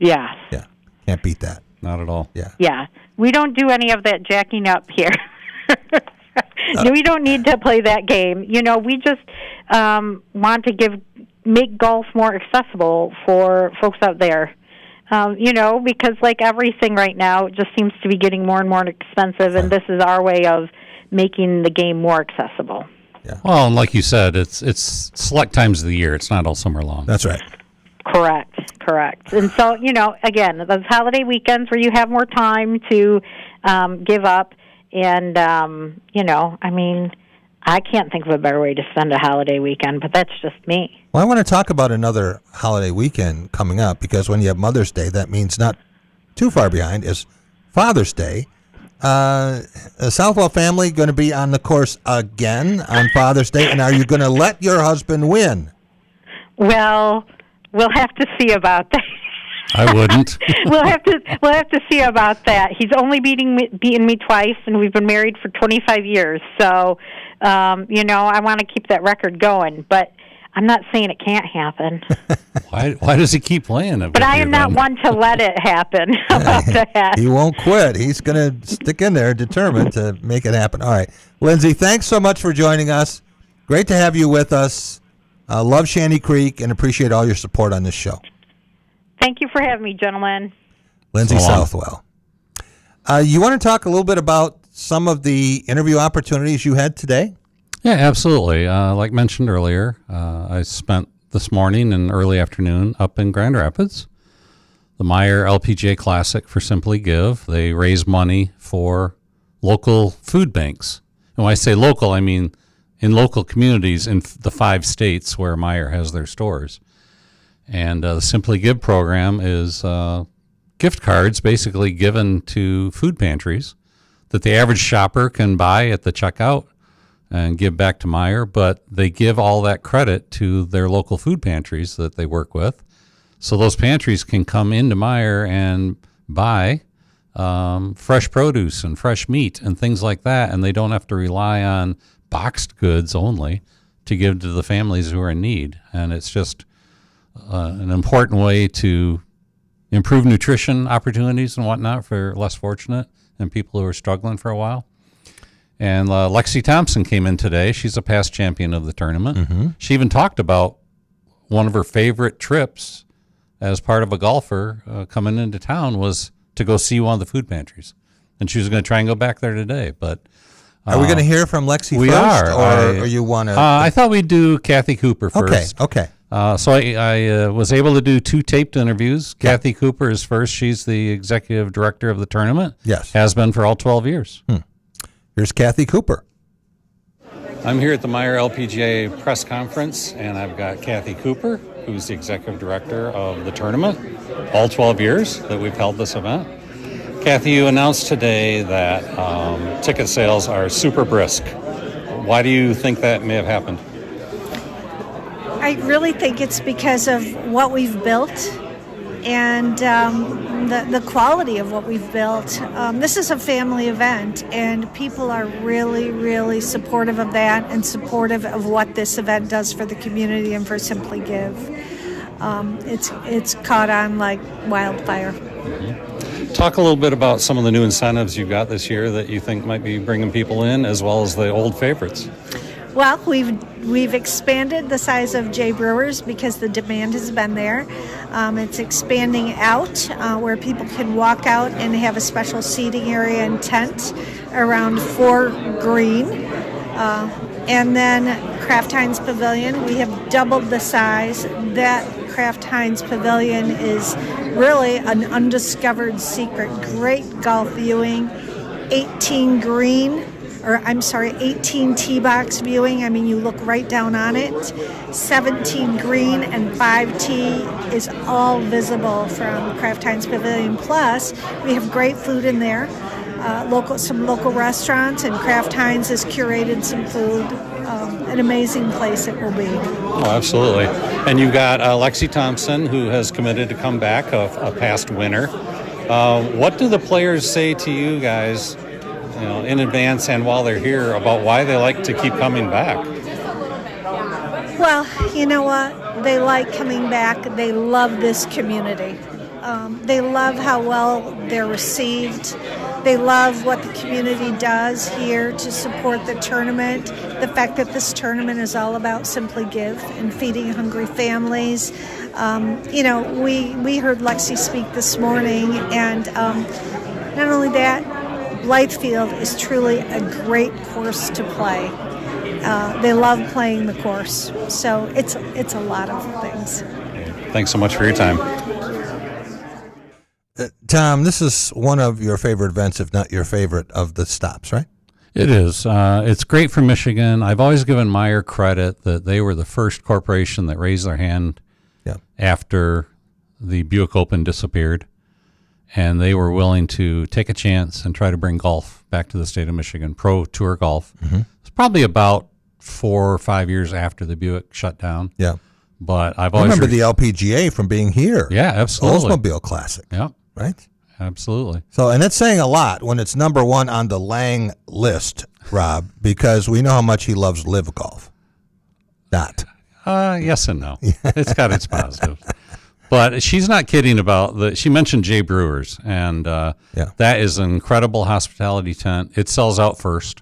Yeah. Yeah. Can't beat that. Not at all. Yeah. Yeah. We don't do any of that jacking up here. We don't need to play that game. We just want to make golf more accessible for folks out there. Because like everything right now, it just seems to be getting more and more expensive, and this is our way of making the game more accessible. Yeah. Well, and like you said, it's select times of the year. It's not all summer long. That's right. Correct. And so, again, those holiday weekends where you have more time to give up, and, I can't think of a better way to spend a holiday weekend, but that's just me. Well, I want to talk about another holiday weekend coming up, because when you have Mother's Day, that means not too far behind is Father's Day. The Southwell family going to be on the course again on Father's Day, and are you going to let your husband win? Well, we'll have to see about that. I wouldn't. We'll have to see about that. He's only beaten me twice, and we've been married for 25 years. So, I want to keep that record going, but I'm not saying it can't happen. Why does he keep playing it? But I am not one to let it happen. About that. He won't quit. He's going to stick in there, determined to make it happen. All right, Lindsay, thanks so much for joining us. Great to have you with us. Love Shanty Creek and appreciate all your support on this show. Thank you for having me, gentlemen. Lindsay Southwell. You want to talk a little bit about some of the interview opportunities you had today? Yeah, absolutely. Like mentioned earlier, I spent this morning and early afternoon up in Grand Rapids. The Meyer LPGA Classic for Simply Give. They raise money for local food banks. And when I say local, I mean in local communities in the 5 states where Meyer has their stores. And the Simply Give program is gift cards basically given to food pantries that the average shopper can buy at the checkout and give back to Meyer, but they give all that credit to their local food pantries that they work with. So those pantries can come into Meyer and buy fresh produce and fresh meat and things like that, and they don't have to rely on boxed goods only to give to the families who are in need. And it's just an important way to improve nutrition opportunities and whatnot for less fortunate and people who are struggling for a while. And Lexi Thompson came in today. She's a past champion of the tournament. Mm-hmm. She even talked about one of her favorite trips as part of a golfer coming into town was to go see one of the food pantries. And she was going to try and go back there today. But are we going to hear from Lexi we first? Or you want to? I thought we'd do Kathy Cooper first. Okay. So I was able to do 2 taped interviews. Yeah. Kathy Cooper is first. She's the executive director of the tournament. Yes. Has been for all 12 years. Here's Kathy Cooper. I'm here at the Meyer LPGA press conference, and I've got Kathy Cooper, who's the executive director of the tournament, all 12 years that we've held this event. Kathy, you announced today that ticket sales are super brisk. Why do you think that may have happened? I really think it's because of what we've built and the quality of what we've built. This is a family event, and people are really, really supportive of that and supportive of what this event does for the community and for Simply Give. It's caught on like wildfire. Mm-hmm. Talk a little bit about some of the new incentives you've got this year that you think might be bringing people in, as well as the old favorites. Well, we've expanded the size of J Brewers because the demand has been there. It's expanding out where people can walk out and have a special seating area and tent around 4 Green. And then Kraft Heinz Pavilion, we have doubled the size. That Kraft Heinz Pavilion is really an undiscovered secret. Great golf viewing, 18 tee box viewing. I mean, you look right down on it. 17 green and 5 tee is all visible from Kraft Heinz Pavilion. Plus, we have great food in there. Some local restaurants, and Kraft Heinz has curated some food. An amazing place it will be. Oh, absolutely. And you've got Lexi Thompson, who has committed to come back, a past winner. What do the players say to you guys, in advance and while they're here, about why they like to keep coming back? Well, you know what? They like coming back. They love this community. They love how well they're received. They love what the community does here to support the tournament. The fact that this tournament is all about Simply Give and feeding hungry families. We heard Lexi speak this morning, and not only that, Blythefield is truly a great course to play. They love playing the course, so it's a lot of things. Thanks so much for your time. Tom, this is one of your favorite events, if not your favorite, of the stops, right? It is. It's great for Michigan. I've always given Meyer credit that they were the first corporation that raised their hand after the Buick Open disappeared, and they were willing to take a chance and try to bring golf back to the state of Michigan, pro tour golf. Mm-hmm. It's probably about 4 or 5 years after the Buick shut down. Yeah. But I've always remember the LPGA from being here. Yeah, absolutely. Oldsmobile Classic. Yeah. Right? Absolutely. So, and it's saying a lot when it's number 1 on the Lang list, Rob, because we know how much he loves live golf. Not. Yes and no. It's got its positives. But she's not kidding about she mentioned J Brewers, and that is an incredible hospitality tent. It sells out first.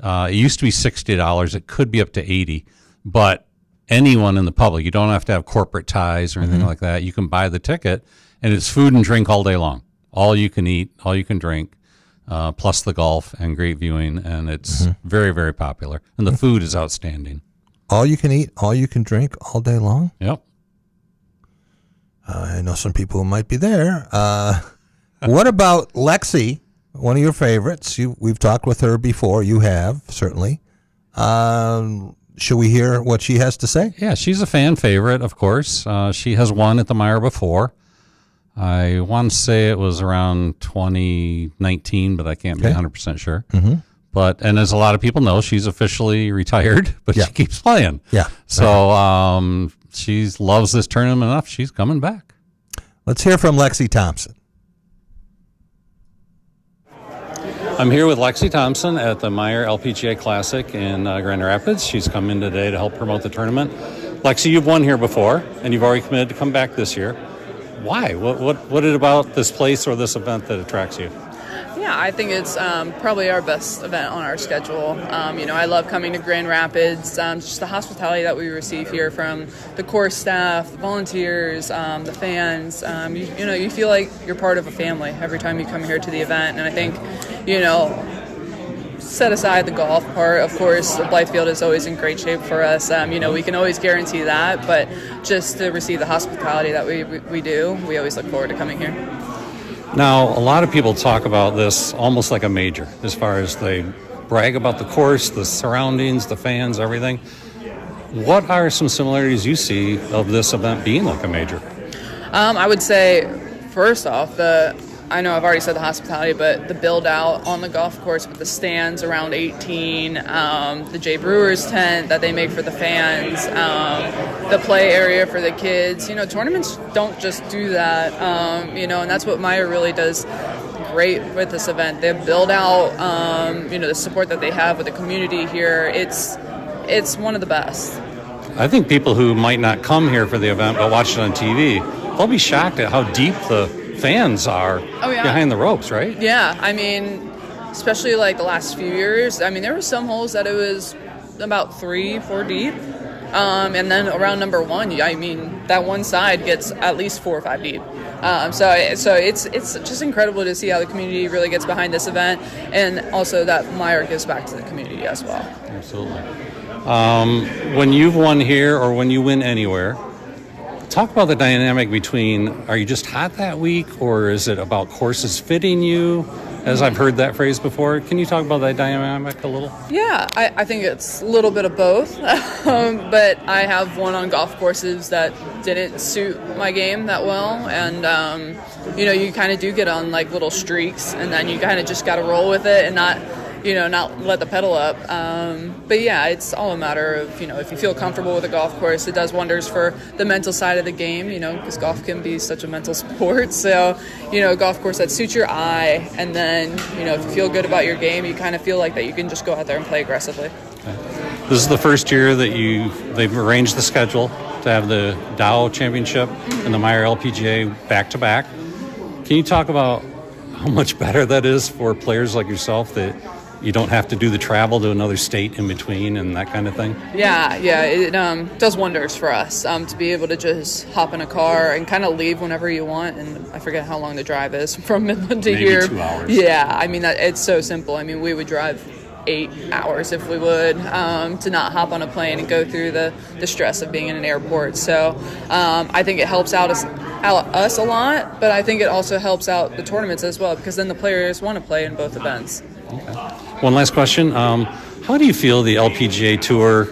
It used to be $60. It could be up to $80. But anyone in the public, you don't have to have corporate ties or anything like that. You can buy the ticket, and it's food and drink all day long. All you can eat, all you can drink, plus the golf and great viewing, and it's very, very popular. And the food is outstanding. All you can eat, all you can drink, all day long? Yep. I know some people who might be there. What about Lexi, one of your favorites? We've talked with her before. You have, certainly. Should we hear what she has to say? Yeah, she's a fan favorite, of course. She has won at the Meyer before. I want to say it was around 2019, but I can't be 100% sure. Mm-hmm. And as a lot of people know, she's officially retired, but she keeps playing. Yeah. So she loves this tournament enough. She's coming back. Let's hear from Lexi Thompson. I'm here with Lexi Thompson at the Meyer LPGA Classic in Grand Rapids. She's come in today to help promote the tournament. Lexi, you've won here before, and you've already committed to come back this year. Why? What is it about this place or this event that attracts you? Yeah, I think it's probably our best event on our schedule. I love coming to Grand Rapids. Just the hospitality that we receive here from the course staff, the volunteers, the fans. You feel like you're part of a family every time you come here to the event. And I think, set aside the golf part, of course, the Blythefield is always in great shape for us. We can always guarantee that, but just to receive the hospitality that we do, we always look forward to coming here. Now, a lot of people talk about this almost like a major, as far as they brag about the course, the surroundings, the fans, everything. What are some similarities you see of this event being like a major? I would say, first off, I know I've already said the hospitality, but the build out on the golf course with the stands around 18, the Jay Brewers tent that they make for the fans, the play area for the kids. Tournaments don't just do that, and that's what Meyer really does great with this event. They build out, the support that they have with the community here. It's one of the best. I think people who might not come here for the event but watch it on TV, they'll be shocked at how deep the fans are behind the ropes, right? Yeah, especially like the last few years. There were some holes that it was about 3-4 deep, and then around number one, that one side gets at least 4 or 5 deep. So it's just incredible to see how the community really gets behind this event, and also that Meyer gives back to the community as well. Absolutely. When you've won here or when you win anywhere, talk about the dynamic between, are you just hot that week, or is it about courses fitting you, as I've heard that phrase before? Can you talk about that dynamic a little? Yeah, I think it's a little bit of both, but I have won on golf courses that didn't suit my game that well, and you kind of do get on like little streaks, and then you kind of just got to roll with it and not let the pedal up. But yeah, it's all a matter of, if you feel comfortable with a golf course, it does wonders for the mental side of the game, because golf can be such a mental sport. So, a golf course that suits your eye, and then, if you feel good about your game, you kind of feel like that you can just go out there and play aggressively. Okay. This is the first year that they've arranged the schedule to have the Dow Championship and the Meyer LPGA back-to-back. Can you talk about how much better that is for players like yourself, that you don't have to do the travel to another state in between and that kind of thing? Yeah, it does wonders for us to be able to just hop in a car and kind of leave whenever you want. And I forget how long the drive is from Midland to here. Maybe 2 hours. Yeah, it's so simple. We would drive 8 hours if we would, to not hop on a plane and go through the stress of being in an airport. So I think it helps out us a lot, but I think it also helps out the tournaments as well, because then the players want to play in both events. Okay. One last question. How do you feel the LPGA Tour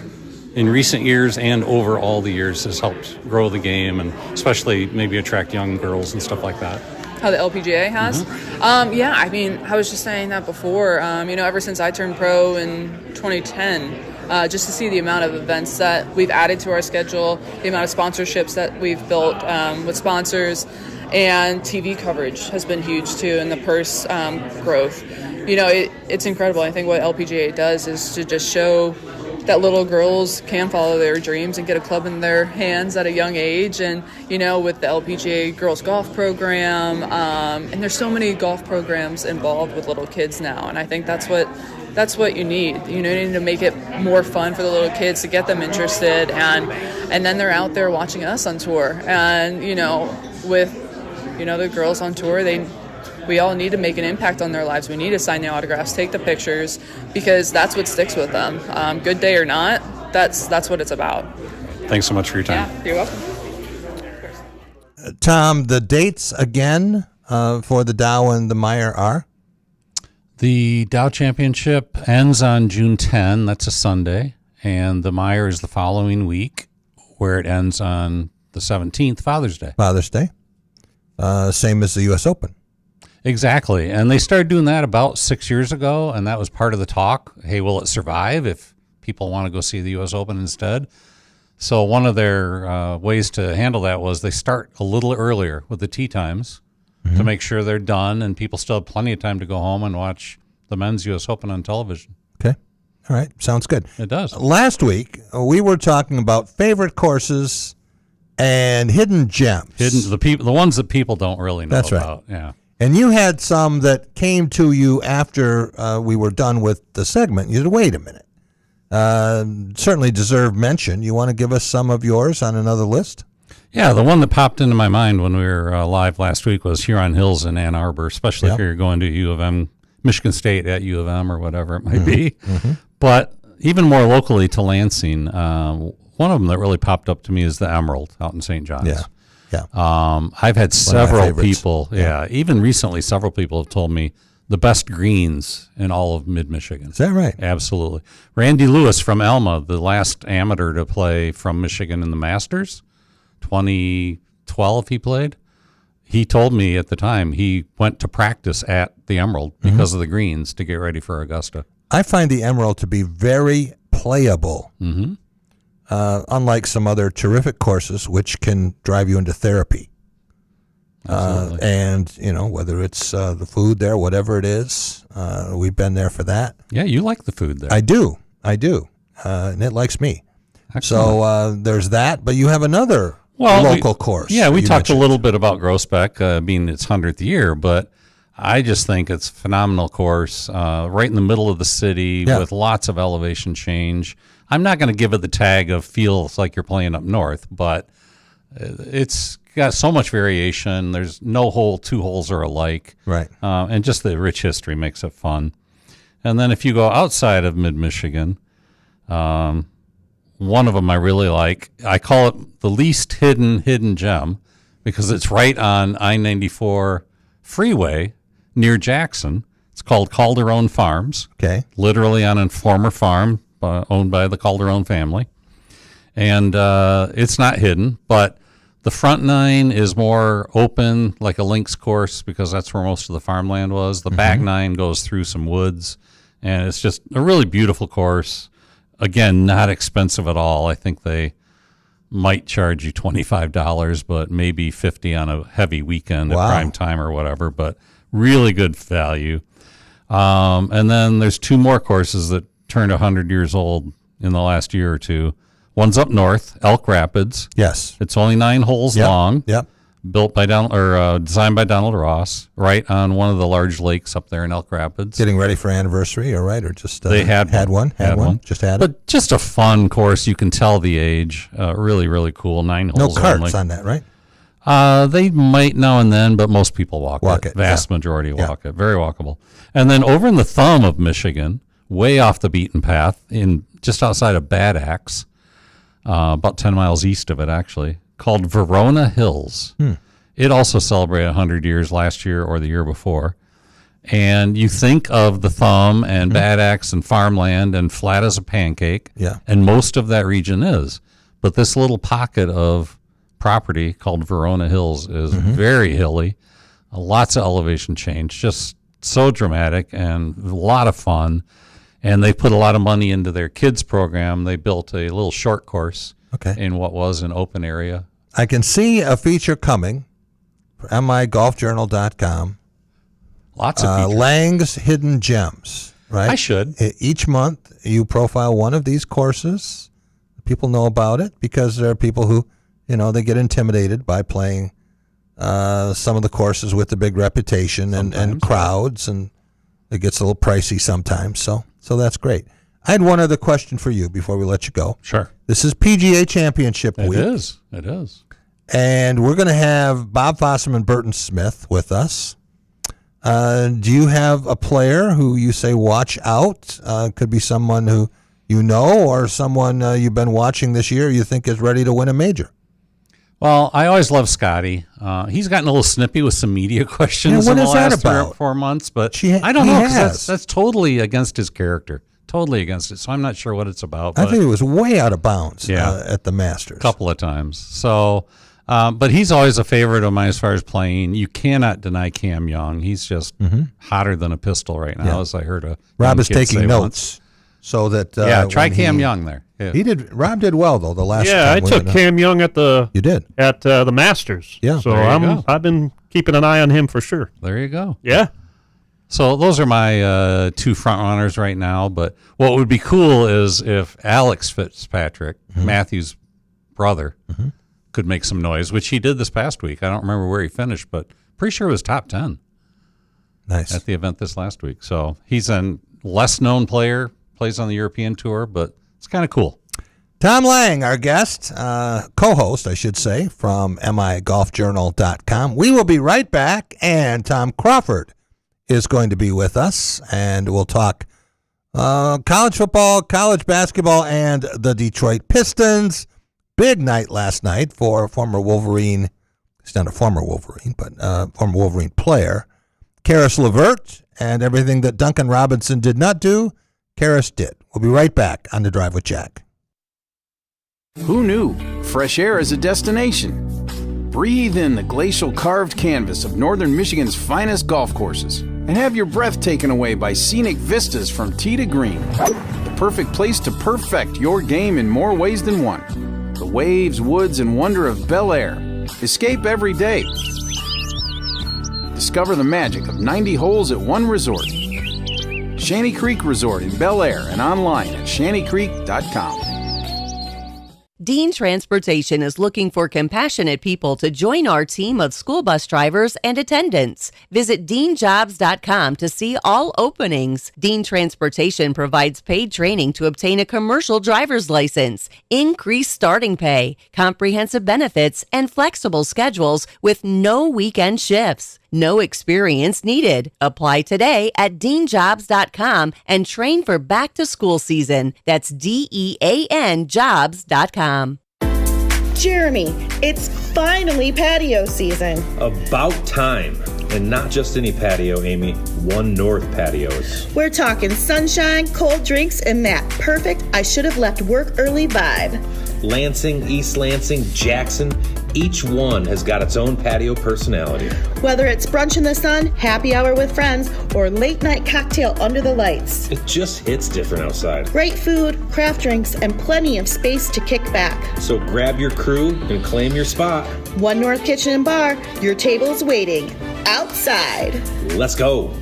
in recent years and over all the years has helped grow the game, and especially maybe attract young girls and stuff like that? How the LPGA has? Mm-hmm. I was just saying that before. Ever since I turned pro in 2010, just to see the amount of events that we've added to our schedule, the amount of sponsorships that we've built with sponsors, and TV coverage has been huge too, and the purse growth. It's incredible. I think what LPGA does is to just show that little girls can follow their dreams and get a club in their hands at a young age. And, with the LPGA Girls Golf Program, and there's so many golf programs involved with little kids now. And I think that's what you need. You need to make it more fun for the little kids, to get them interested. And then they're out there watching us on tour. And, with, the girls on tour, we all need to make an impact on their lives. We need to sign the autographs, take the pictures, because that's what sticks with them. Good day or not, that's what it's about. Thanks so much for your time. Yeah, you're welcome. Tom, the dates again for the Dow and the Meyer are? The Dow Championship ends on June 10. That's a Sunday. And the Meyer is the following week, where it ends on the 17th, Father's Day. Father's Day. Same as the U.S. Open. Exactly. And they started doing that about 6 years ago, and that was part of the talk. Hey, will it survive if people want to go see the U.S. Open instead? So one of their ways to handle that was they start a little earlier with the tee times to make sure they're done and people still have plenty of time to go home and watch the men's U.S. Open on television. Okay. All right. Sounds good. It does. Last week, we were talking about favorite courses and hidden gems. The ones that people don't really know about. Right. Yeah. And you had some that came to you after we were done with the segment. You said, wait a minute. Certainly deserve mention. You want to give us some of yours on another list? Yeah, the one that popped into my mind when we were live last week was Huron Hills in Ann Arbor, especially if you're going to U of M, Michigan State at U of M or whatever it might be. Mm-hmm. But even more locally to Lansing, one of them that really popped up to me is the Emerald out in St. John's. Yeah. I've had several people, even recently, several people have told me the best greens in all of mid-Michigan. Is that right? Absolutely. Randy Lewis from Alma, the last amateur to play from Michigan in the Masters, 2012 he played. He told me at the time he went to practice at the Emerald because of the greens to get ready for Augusta. I find the Emerald to be very playable, unlike some other terrific courses which can drive you into therapy. And, whether it's the food there, whatever it is, we've been there for that. Yeah, you like the food there. I do. And it likes me. Excellent. So there's that, but you have another local course. Yeah, we talked a little bit about Groesbeck being its 100th year, but I just think it's a phenomenal course, right in the middle of the city with lots of elevation change. I'm not going to give it the tag of feels like you're playing up north, but it's got so much variation. There's no two holes are alike. Right. And just the rich history makes it fun. And then if you go outside of mid-Michigan, one of them I really like. I call it the least hidden gem because it's right on I-94 freeway near Jackson. It's called Calderon Farms. Okay. Literally on a former farm owned by the Calderon family. And it's not hidden, but the front nine is more open, like a links course, because that's where most of the farmland was. The back nine goes through some woods, and it's just a really beautiful course. Again, not expensive at all. I think they might charge you $25, but maybe $50 on a heavy weekend at prime time or whatever, but really good value. And then there's two more courses that turned 100 years old in the last year or two. One's up north, Elk Rapids. Yes. It's only 9 holes long. Yep. Built by designed by Donald Ross, right on one of the large lakes up there in Elk Rapids. Getting ready for anniversary, all right, or just they had one. Just had it. But just a fun course. You can tell the age. Really, really cool. 9 holes. No carts only on that, right? They might now and then, but most people walk it. Vast majority walk it. Very walkable. And then over in the thumb of Michigan, way off the beaten path, in just outside of Bad Axe, about 10 miles east of it, actually, called Verona Hills. It also celebrated 100 years last year or the year before. And you think of the thumb and Bad Axe and farmland and flat as a pancake, and most of that region is. But this little pocket of property called Verona Hills is very hilly, lots of elevation change, just so dramatic and a lot of fun. And they put a lot of money into their kids program. They built a little short course in what was an open area. I can see a feature coming for migolfjournal.com. Lots of features. Lang's Hidden Gems, right? I should. Each month you profile one of these courses. People know about it because there are people who, they get intimidated by playing some of the courses with the big reputation and crowds, and it gets a little pricey sometimes. So that's great. I had one other question for you before we let you go. Sure. This is PGA Championship week. It is. And we're going to have Bob Fossum and Burton Smith with us. Do you have a player who you say watch out? Could be someone who you know or someone you've been watching this year you think is ready to win a major. Well, I always love Scotty. He's gotten a little snippy with some media questions in the last 3 or 4 months, but I don't know, because that's totally against his character. Totally against it. So I'm not sure what it's about. I think it was way out of bounds at the Masters. A couple of times. So, but he's always a favorite of mine as far as playing. You cannot deny Cam Young. He's just hotter than a pistol right now, as I heard Rob is taking notes. So that try Cam Young there. Yeah. He did. Rob did well though the last. Yeah, time I took Cam Young at the. You did at the Masters. Yeah, so I've been keeping an eye on him for sure. There you go. Yeah. So those are my two front runners right now. But what would be cool is if Alex Fitzpatrick, Matthew's brother, could make some noise, which he did this past week. I don't remember where he finished, but pretty sure it was top 10. Nice. At the event this last week. So he's a less known player, plays on the European Tour, but it's kind of cool. Tom Lang, our guest, co-host, I should say, from migolfjournal.com. We will be right back, and Tom Crawford is going to be with us, and we'll talk college football, college basketball, and the Detroit Pistons. Big night last night for former Wolverine, he's not a former Wolverine, but former Wolverine player, Karis LeVert, and everything that Duncan Robinson did not do, Karis did. We'll be right back on The Drive with Jack. Who knew? Fresh air is a destination. Breathe in the glacial carved canvas of northern Michigan's finest golf courses and have your breath taken away by scenic vistas from tee to green. The perfect place to perfect your game in more ways than one. The waves, woods, and wonder of Bel Air. Escape every day. Discover the magic of 90 holes at one resort. Shanty Creek Resort in Bel Air and online at shantycreek.com. Dean Transportation is looking for compassionate people to join our team of school bus drivers and attendants. Visit deanjobs.com to see all openings. Dean Transportation provides paid training to obtain a commercial driver's license, increased starting pay, comprehensive benefits, and flexible schedules with no weekend shifts. No experience needed. Apply today at deanjobs.com and train for back to school season. That's DEAN jobs.com. Jeremy, it's finally patio season. About time. And not just any patio, Amy. One North patios. We're talking sunshine, cold drinks, and that perfect I should have left work early vibe. Lansing, East Lansing, Jackson, each one has got its own patio personality. Whether it's brunch in the sun, happy hour with friends, or late night cocktail under the lights. It just hits different outside. Great food, craft drinks, and plenty of space to kick back. So grab your crew and claim your spot. One North Kitchen and Bar, your table's waiting. Outside. Let's go.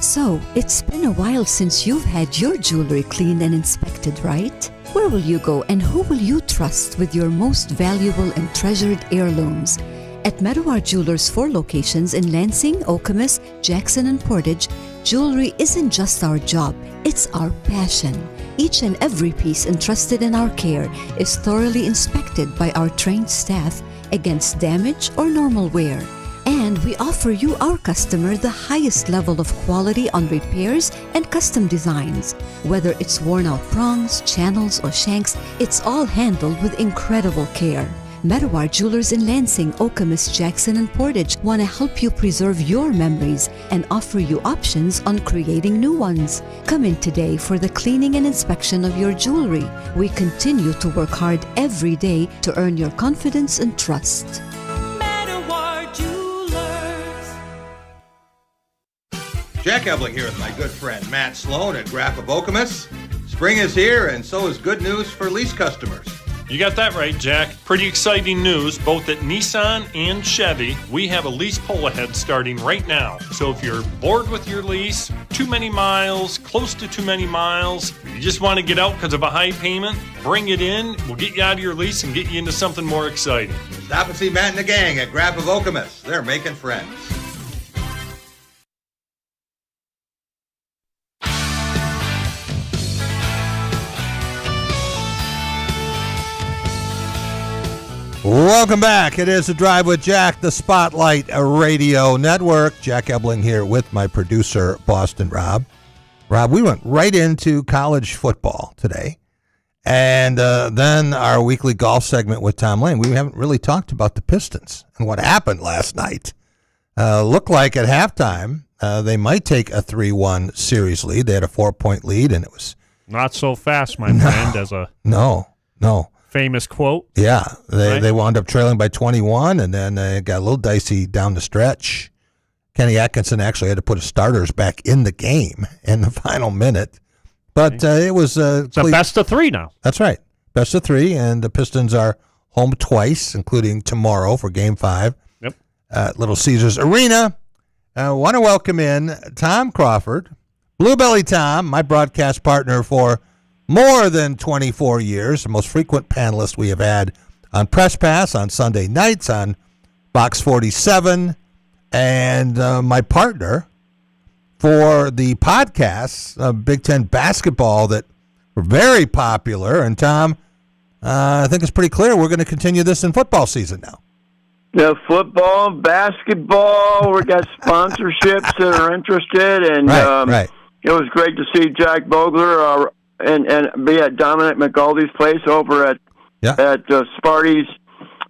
So, it's been a while since you've had your jewelry cleaned and inspected, right? Where will you go and who will you trust with your most valuable and treasured heirlooms? At Meadowar Jewelers' 4 locations in Lansing, Okemos, Jackson, and Portage, jewelry isn't just our job, it's our passion. Each and every piece entrusted in our care is thoroughly inspected by our trained staff against damage or normal wear. And we offer you, our customer, the highest level of quality on repairs and custom designs. Whether it's worn out prongs, channels, or shanks, it's all handled with incredible care. Meadowar Jewelers in Lansing, Okemos, Jackson, and Portage want to help you preserve your memories and offer you options on creating new ones. Come in today for the cleaning and inspection of your jewelry. We continue to work hard every day to earn your confidence and trust. Jack Ebling here with my good friend Matt Sloan at Graph of Okemos. Spring is here, and so is good news for lease customers. You got that right, Jack. Pretty exciting news, both at Nissan and Chevy. We have a lease pull ahead starting right now. So if you're bored with your lease, too many miles, close to too many miles, you just want to get out because of a high payment, bring it in. We'll get you out of your lease and get you into something more exciting. Stop and see Matt and the gang at Graph of Okemos. They're making friends. Welcome back. It is The Drive with Jack, the Spotlight Radio Network. Jack Ebling here with my producer, Boston Rob. Rob, we went right into college football today. And then our weekly golf segment with Tom Lane. We haven't really talked about the Pistons and what happened last night. Looked like at halftime they might take a 3-1 series lead. They had a 4-point lead, and it was... Not so fast, my friend, as a... No. Famous quote. Yeah, they wound up trailing by 21, and then it got a little dicey down the stretch. Kenny Atkinson actually had to put his starters back in the game in the final minute. But it was... it's a best of 3 now. That's right. Best of 3, and the Pistons are home twice, including tomorrow for Game 5 at Little Caesars Arena. I want to welcome in Tom Crawford, Bluebelly Tom, my broadcast partner for more than 24 years, the most frequent panelist we have had on Press Pass on Sunday nights on Box 47, and my partner for the podcasts of Big Ten basketball that were very popular. And Tom, I think it's pretty clear we're going to continue this in football season now. Yeah, football, basketball, we got sponsorships that are interested, and right. It was great to see Jack Vogler and be at Dominic McGaldy's place over at Sparty's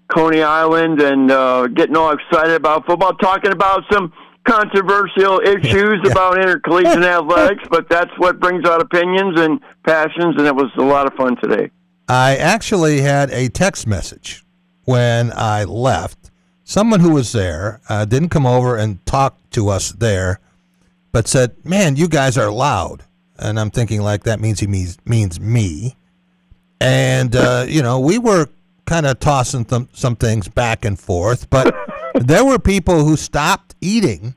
Coney Island, and getting all excited about football, talking about some controversial issues about intercollegiate athletics, but that's what brings out opinions and passions, and it was a lot of fun today. I actually had a text message when I left. Someone who was there didn't come over and talk to us there, but said, "Man, you guys are loud." And I'm thinking like that means he means me. And, we were kind of tossing some things back and forth, but there were people who stopped eating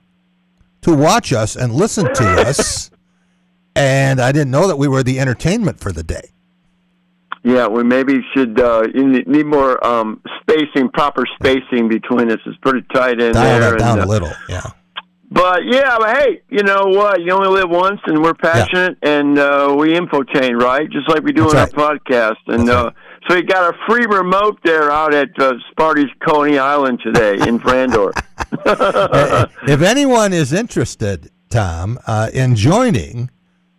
to watch us and listen to us, and I didn't know that we were the entertainment for the day. Yeah, we maybe should need more proper spacing between us. It's pretty tight in there. Dial that down a little, yeah. But, hey, you know what? You only live once, and we're passionate, and we infotain, right? Just like we do on our podcast. And so you got a free remote there out at Sparty's Coney Island today in Frandor. If anyone is interested, Tom, in joining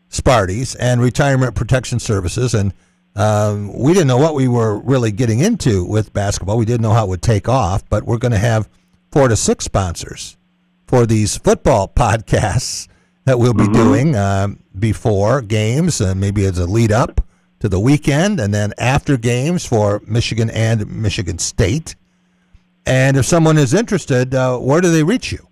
Sparty's and Retirement Protection Services, and we didn't know what we were really getting into with basketball. We didn't know how it would take off, but we're going to have 4 to 6 sponsors for these football podcasts that we'll be doing before games, and maybe as a lead up to the weekend, and then after games for Michigan and Michigan State. And if someone is interested, where do they reach you?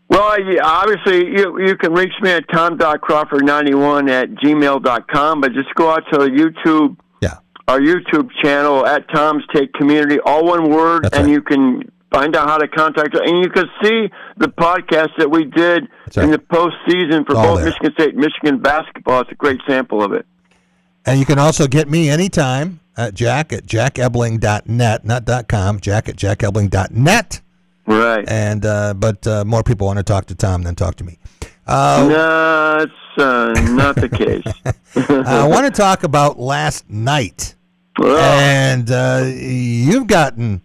Well, obviously, you can reach me at tom.crawford91@gmail.com, but just go out to YouTube, our YouTube channel, at Tom's Take Community, all one word, you can find out how to contact us. And you can see the podcast that we did in the postseason for both Michigan State and Michigan basketball. It's a great sample of it. And you can also get me anytime at jack@jackebling.net, not .com, jack@jackebling.net. Right. And but more people want to talk to Tom than talk to me. No, it's not the case. I want to talk about last night. And you've gotten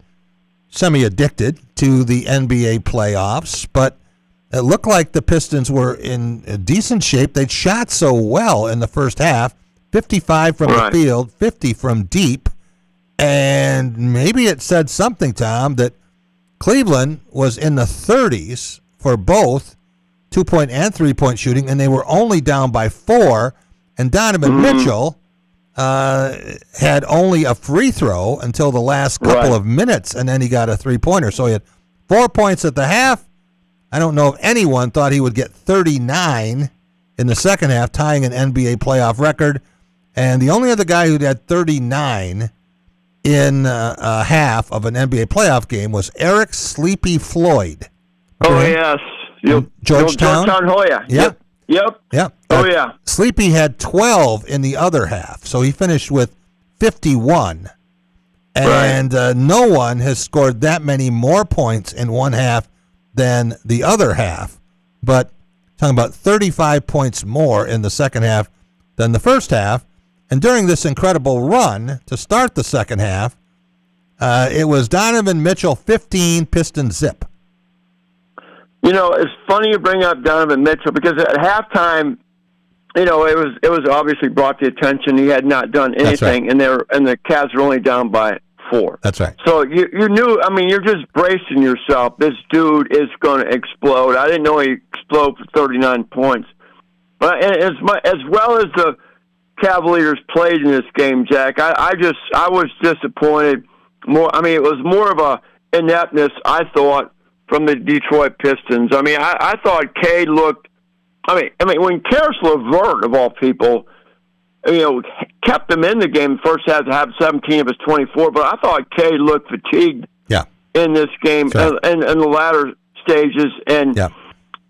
semi-addicted to the NBA playoffs, but it looked like the Pistons were in a decent shape. They'd shot so well in the first half, 55 from the field, 50 from deep, and maybe it said something, Tom, that Cleveland was in the 30s for both 2-point and 3-point shooting, and they were only down by 4, and Donovan Mitchell had only a free throw until the last couple of minutes, and then he got a 3-pointer. So he had 4 points at the half. I don't know if anyone thought he would get 39 in the second half, tying an NBA playoff record. And the only other guy who had 39 in a half of an NBA playoff game was Eric Sleepy Floyd. Yes. Georgetown Hoya. Yep. Oh, yeah. Sleepy had 12 in the other half, so he finished with 51. And no one has scored that many more points in one half than the other half. But talking about 35 points more in the second half than the first half. And during this incredible run to start the second half, it was Donovan Mitchell 15, Pistons zip. You know, it's funny you bring up Donovan Mitchell because at halftime, it was obviously brought to attention he had not done anything, and the Cavs were only down by 4. That's right. So you knew. I mean, you're just bracing yourself. This dude is going to explode. I didn't know he'd explode for 39 points, but as well as the Cavaliers played in this game, Jack, I was disappointed. It was more of a ineptness, I thought, from the Detroit Pistons. I mean, I thought Cade looked. I mean, when Karis LeVert, of all people, kept them in the game. First half to have 17 of his 24, but I thought Cade looked fatigued in this game and in the latter stages. And,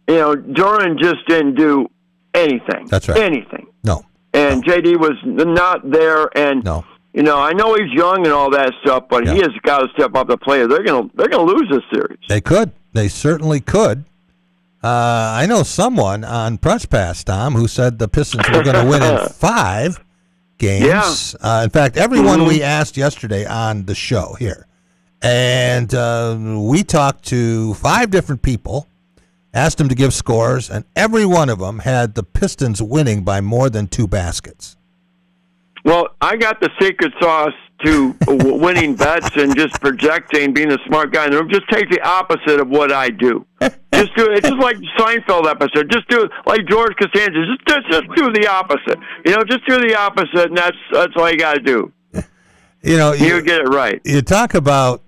Duran just didn't do anything. That's right. Anything. No. And JD was not there. And, I know he's young and all that stuff, but he has got to step up the play. They're gonna lose this series. They could. They certainly could. I know someone on Press Pass, Tom, who said the Pistons were going to win in 5 games. Yeah. In fact, everyone we asked yesterday on the show here, and we talked to 5 different people, asked them to give scores, and every one of them had the Pistons winning by more than 2 baskets. Well, I got the secret sauce to winning bets and just projecting, being a smart guy in the room. Just take the opposite of what I do. Just do it. It's just like the Seinfeld episode. Just do it like George Costanza. Just do the opposite. Just do the opposite, and that's all you got to do. You get it right. You talk about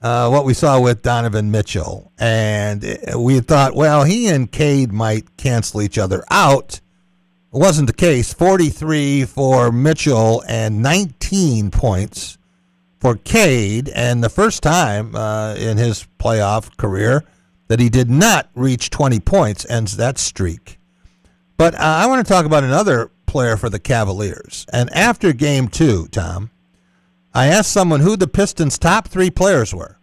what we saw with Donovan Mitchell, and we thought, well, he and Cade might cancel each other out. It wasn't the case. 43 for Mitchell and 19 points for Cade, and the first time in his playoff career that he did not reach 20 points ends that streak. But I want to talk about another player for the Cavaliers. And after Game 2, Tom, I asked someone who the Pistons' top 3 players were.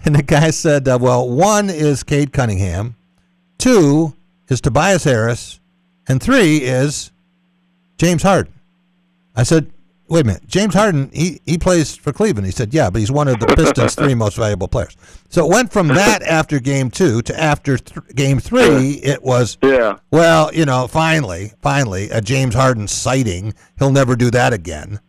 And the guy said, well, 1 is Cade Cunningham, 2 is Tobias Harris, and 3 is James Harden. I said, wait a minute, James Harden, he plays for Cleveland. He said, yeah, but he's one of the Pistons' 3 most valuable players. So it went from that after Game 2 to after Game 3, it was, well, finally, a James Harden sighting. He'll never do that again.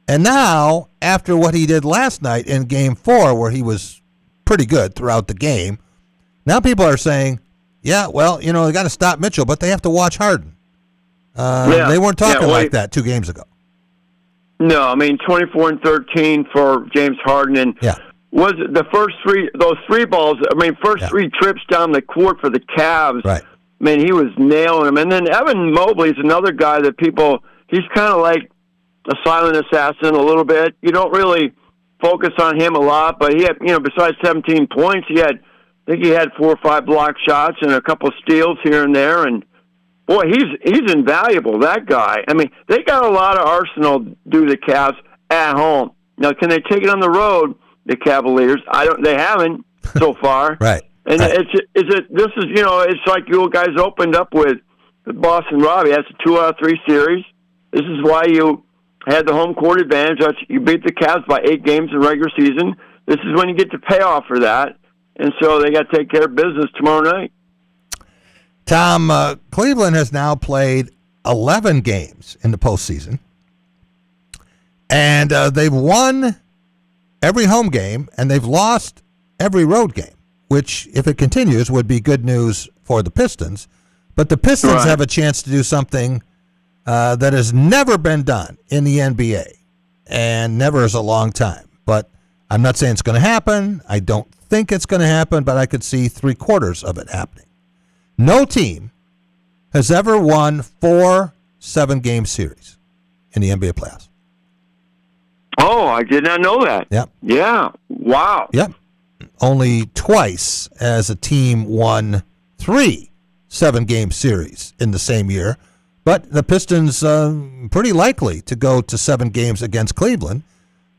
And now, after what he did last night in Game 4, where he was pretty good throughout the game, now people are saying, yeah, well, they got to stop Mitchell, but they have to watch Harden. They weren't talking like that 2 games ago. No, 24 and 13 for James Harden, and was it the first 3? Those 3 balls. 3 trips down the court for the Cavs. Right. He was nailing them. And then Evan Mobley's another guy that he's kind of like a silent assassin a little bit. You don't really focus on him a lot, but he had, besides 17 points, I think he had 4 or 5 block shots and a couple of steals here and there. And boy, he's invaluable, that guy. They got a lot of arsenal, do the Cavs at home. Now, can they take it on the road, the Cavaliers? They haven't so far. Right. And it's like you guys opened up with Boston Robbie. That's a 2 out of 3 series. This is why you had the home court advantage. You beat the Cavs by 8 games in regular season. This is when you get the payoff for that. And so they got to take care of business tomorrow night. Tom, Cleveland has now played 11 games in the postseason. And they've won every home game, and they've lost every road game, which, if it continues, would be good news for the Pistons. But the Pistons have a chance to do something that has never been done in the NBA, and never is a long time. But I'm not saying it's going to happen. I don't think it's going to happen, but I could see 3/4 of it happening. No team has ever won 4 7-game series in the NBA playoffs. Oh, I did not know that. Yep. Yeah. Wow. Yep. Only twice has a team won 3 7-game series in the same year. But the Pistons, pretty likely to go to 7 games against Cleveland,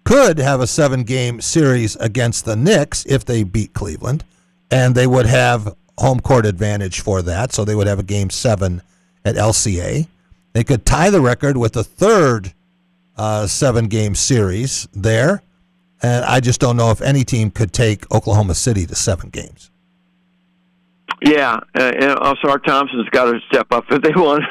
could have a 7-game series against the Knicks if they beat Cleveland, and they would have home court advantage for that, so they would have a Game 7 at LCA. They could tie the record with a third 7-game series there, and I just don't know if any team could take Oklahoma City to 7 games. Yeah, and also our Thompson's got to step up if they want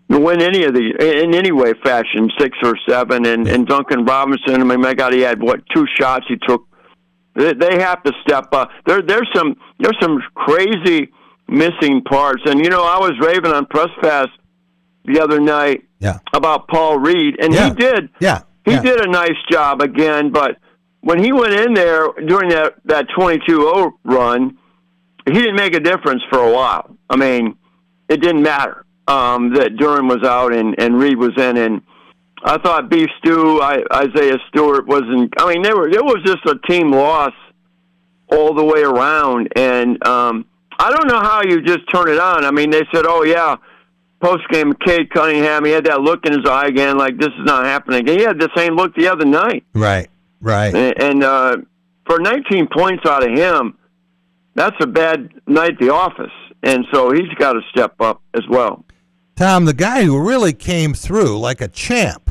to win any of the in any way, fashion, 6 or 7. And Duncan Robinson, my God, he had 2 shots he took. They have to step up. There's some crazy missing parts, and I was raving on Press Pass the other night about Paul Reed, and he did a nice job again. But when he went in there during that 22-0 run, he didn't make a difference for a while. It didn't matter. that Durham was out and Reed was in, and I thought Beef Stew, Isaiah Stewart wasn't. I mean, it was just a team loss all the way around, and I don't know how you just turn it on. I mean, they said, "Oh yeah." Post-game, Cade Cunningham, he had that look in his eye again, like this is not happening. He had the same look the other night. Right. And for 19 points out of him, that's a bad night at the office. And so he's got to step up as well. Tom, the guy who really came through like a champ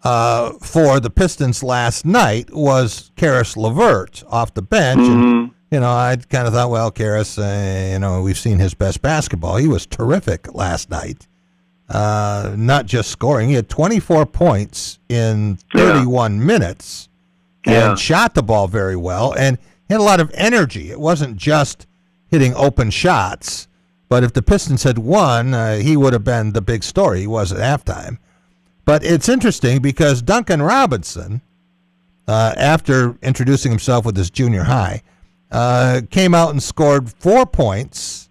for the Pistons last night was Karis LeVert off the bench. And, I kind of thought, well, Karis, we've seen his best basketball. He was terrific last night. Not just scoring. He had 24 points in 31 minutes and shot the ball very well. And he had a lot of energy. It wasn't just hitting open shots. But if the Pistons had won, he would have been the big story. He was at halftime. But it's interesting because Duncan Robinson, after introducing himself with his junior high, came out and scored 4 points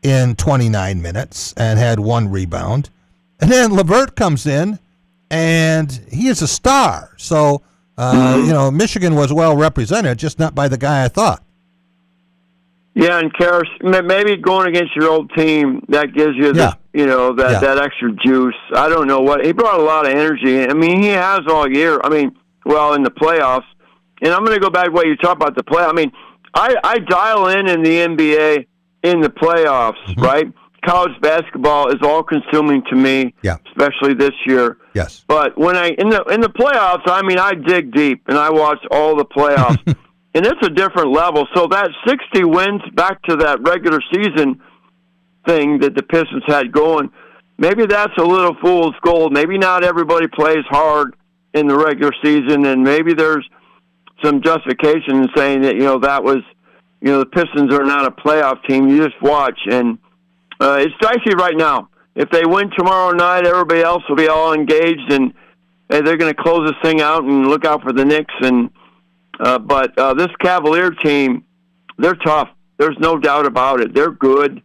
in 29 minutes and had 1 rebound. And then LeVert comes in, and he is a star. So, Michigan was well represented, just not by the guy I thought. Yeah, and Karis, maybe going against your old team, that gives you that extra juice. I don't know what. He brought a lot of energy. I mean, he has all year. I mean, in the playoffs. And I'm going to go back to what you talked about the play. I mean, I dial in the NBA in the playoffs, right? College basketball is all-consuming to me, especially this year. Yes. But when in the playoffs, I mean, I dig deep, and I watch all the playoffs. And it's a different level. So that 60 wins back to that regular season thing that the Pistons had going, maybe that's a little fool's gold. Maybe not everybody plays hard in the regular season, and maybe there's some justification in saying that, that was, the Pistons are not a playoff team. You just watch. And it's dicey right now. If they win tomorrow night, everybody else will be all engaged, and they're going to close this thing out and look out for the Knicks. And But this Cavalier team, they're tough. There's no doubt about it. They're good.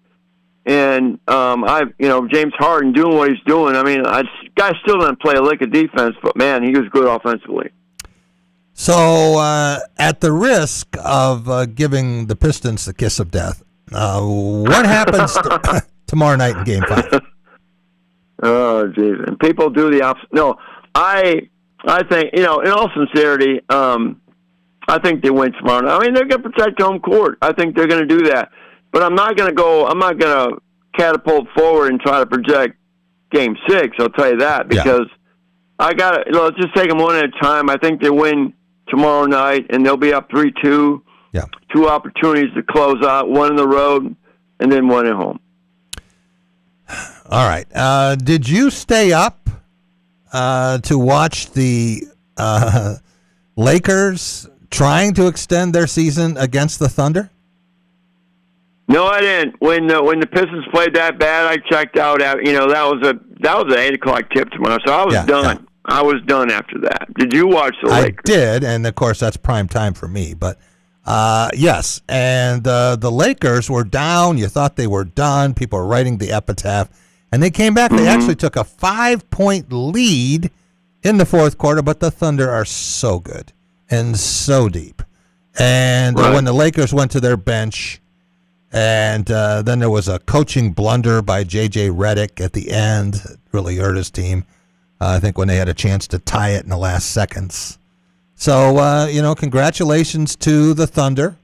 And James Harden doing what he's doing. I mean, guy still doesn't play a lick of defense, but man, he was good offensively. So, at the risk of giving the Pistons the kiss of death, what happens tomorrow night in Game 5? Oh, jeez. And people do the opposite. No, I think, in all sincerity, I think they win tomorrow night. I mean, they're going to protect home court. I think they're going to do that. But I'm not going to catapult forward and try to project Game 6, I'll tell you that, because let's just take them one at a time. I think they win tomorrow night, and they'll be up 3-2. Yeah. 2 opportunities to close out, 1 on the road, and then 1 at home. All right. Did you stay up to watch the Lakers trying to extend their season against the Thunder? No, I didn't. When the Pistons played that bad, I checked out. That was an 8:00 tip tomorrow, so I was done. Yeah. I was done after that. Did you watch the Lakers? I did, and of course that's prime time for me. But yes, and the Lakers were down. You thought they were done. People were writing the epitaph, and they came back. They actually took a 5-point lead in the fourth quarter. But the Thunder are so good and so deep, and when the Lakers went to their bench. And then there was a coaching blunder by J.J. Redick at the end. It really hurt his team, I think, when they had a chance to tie it in the last seconds. So, congratulations to the Thunder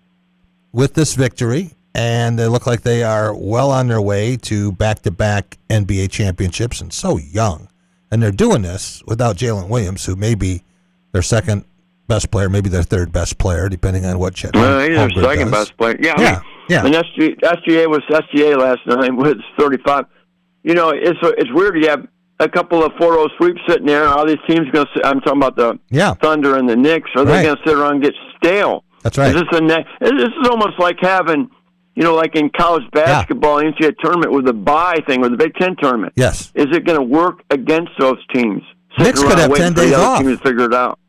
with this victory. And they look like they are well on their way to back-to-back NBA championships, and so young. And they're doing this without Jalen Williams, who may be their second best player, maybe their third best player, depending on what Chet Holmgren does. He's their second best player. Yeah. And SGA was SGA last night with 35. It's weird. You have a couple of 4-0 sweeps sitting there. All these teams going to. I'm talking about the Thunder and the Knicks. Are they going to sit around and get stale? That's right. This is almost like having, like in college basketball, NCAA tournament with the bye thing, with the Big Ten tournament. Yes. Is it going to work against those teams? Knicks could have 10 days off. Teams to figure it out.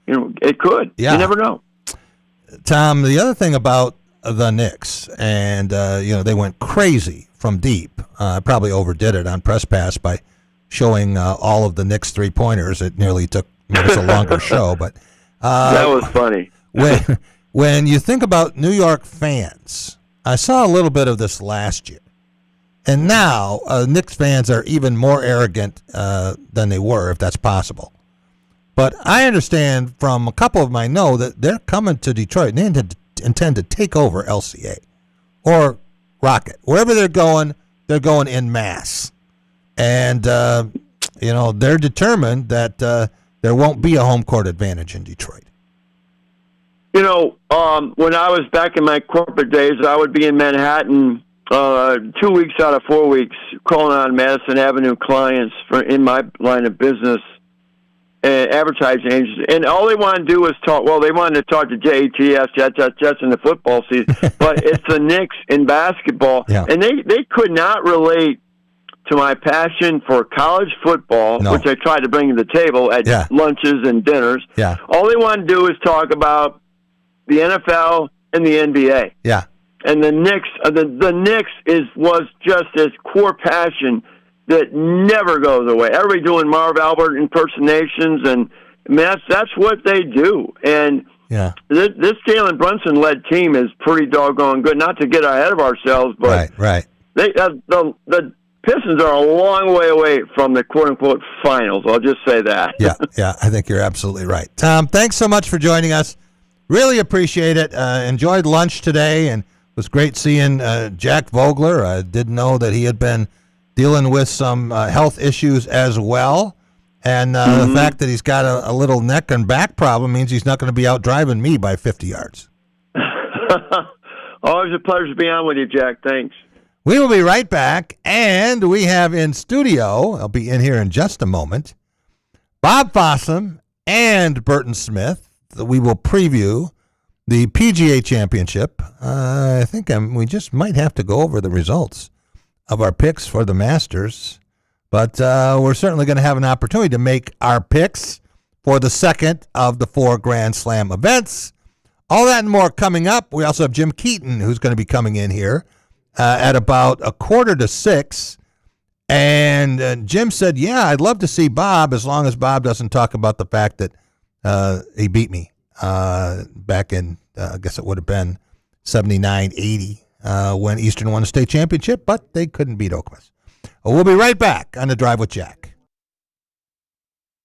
It could. Yeah. You never know. Tom, the other thing about the Knicks, and they went crazy from deep. Probably overdid it on press pass by showing all of the Knicks 3-pointers. It nearly made us a longer show, but that was funny. When you think about New York fans, I saw a little bit of this last year, and now Knicks fans are even more arrogant than they were, if that's possible. But I understand from a couple of them I know that they're coming to Detroit, and they intend to take over LCA or Rocket. Wherever they're going en masse. And, they're determined that there won't be a home court advantage in Detroit. When I was back in my corporate days, I would be in Manhattan 2 weeks out of 4 weeks calling on Madison Avenue clients in my line of business, advertising agencies, and all they want to do is talk. Well, they wanted to talk to JETS, Jets in the football season, but it's the Knicks in basketball, and they could not relate to my passion for college football, which I tried to bring to the table at lunches and dinners. Yeah. All they want to do is talk about the NFL and the NBA. Yeah. And the Knicks, the Knicks was just this core passion that never goes away. Everybody doing Marv Albert impersonations, and that's what they do. And this Jalen Brunson-led team is pretty doggone good. Not to get ahead of ourselves, but right. The Pistons are a long way away from the quote-unquote finals. I'll just say that. Yeah, I think you're absolutely right. Tom, thanks so much for joining us. Really appreciate it. Enjoyed lunch today, and it was great seeing Jack Vogler. I didn't know that he had been dealing with some health issues as well. And the fact that he's got a little neck and back problem means he's not going to be out driving me by 50 yards. Always a pleasure to be on with you, Jack. Thanks. We will be right back, and we have in studio, I'll be in here in just a moment, Bob Fossum and Burton Smith. We will preview the PGA Championship. I think we just might have to go over the results of our picks for the Masters, but we're certainly going to have an opportunity to make our picks for the second of the 4 Grand Slam events. All that and more coming up. We also have Jim Keaton, who's going to be coming in here at about 5:45. And Jim said, I'd love to see Bob, as long as Bob doesn't talk about the fact that he beat me back in, I guess it would have been 79-80. When Eastern won a state championship, but they couldn't beat Okemos. We'll be right back on The Drive with Jack.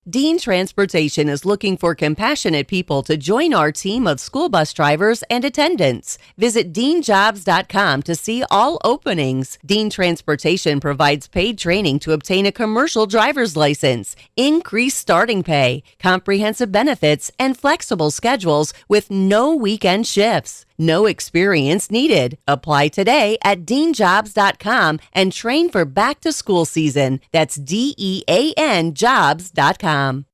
Dean Transportation is looking for compassionate people to join our team of school bus drivers and attendants. Visit deanjobs.com to see all openings. Dean Transportation provides paid training to obtain a commercial driver's license, increased starting pay, comprehensive benefits, and flexible schedules with no weekend shifts. No experience needed. Apply today at deanjobs.com and train for back-to-school season. That's DEAN jobs.com.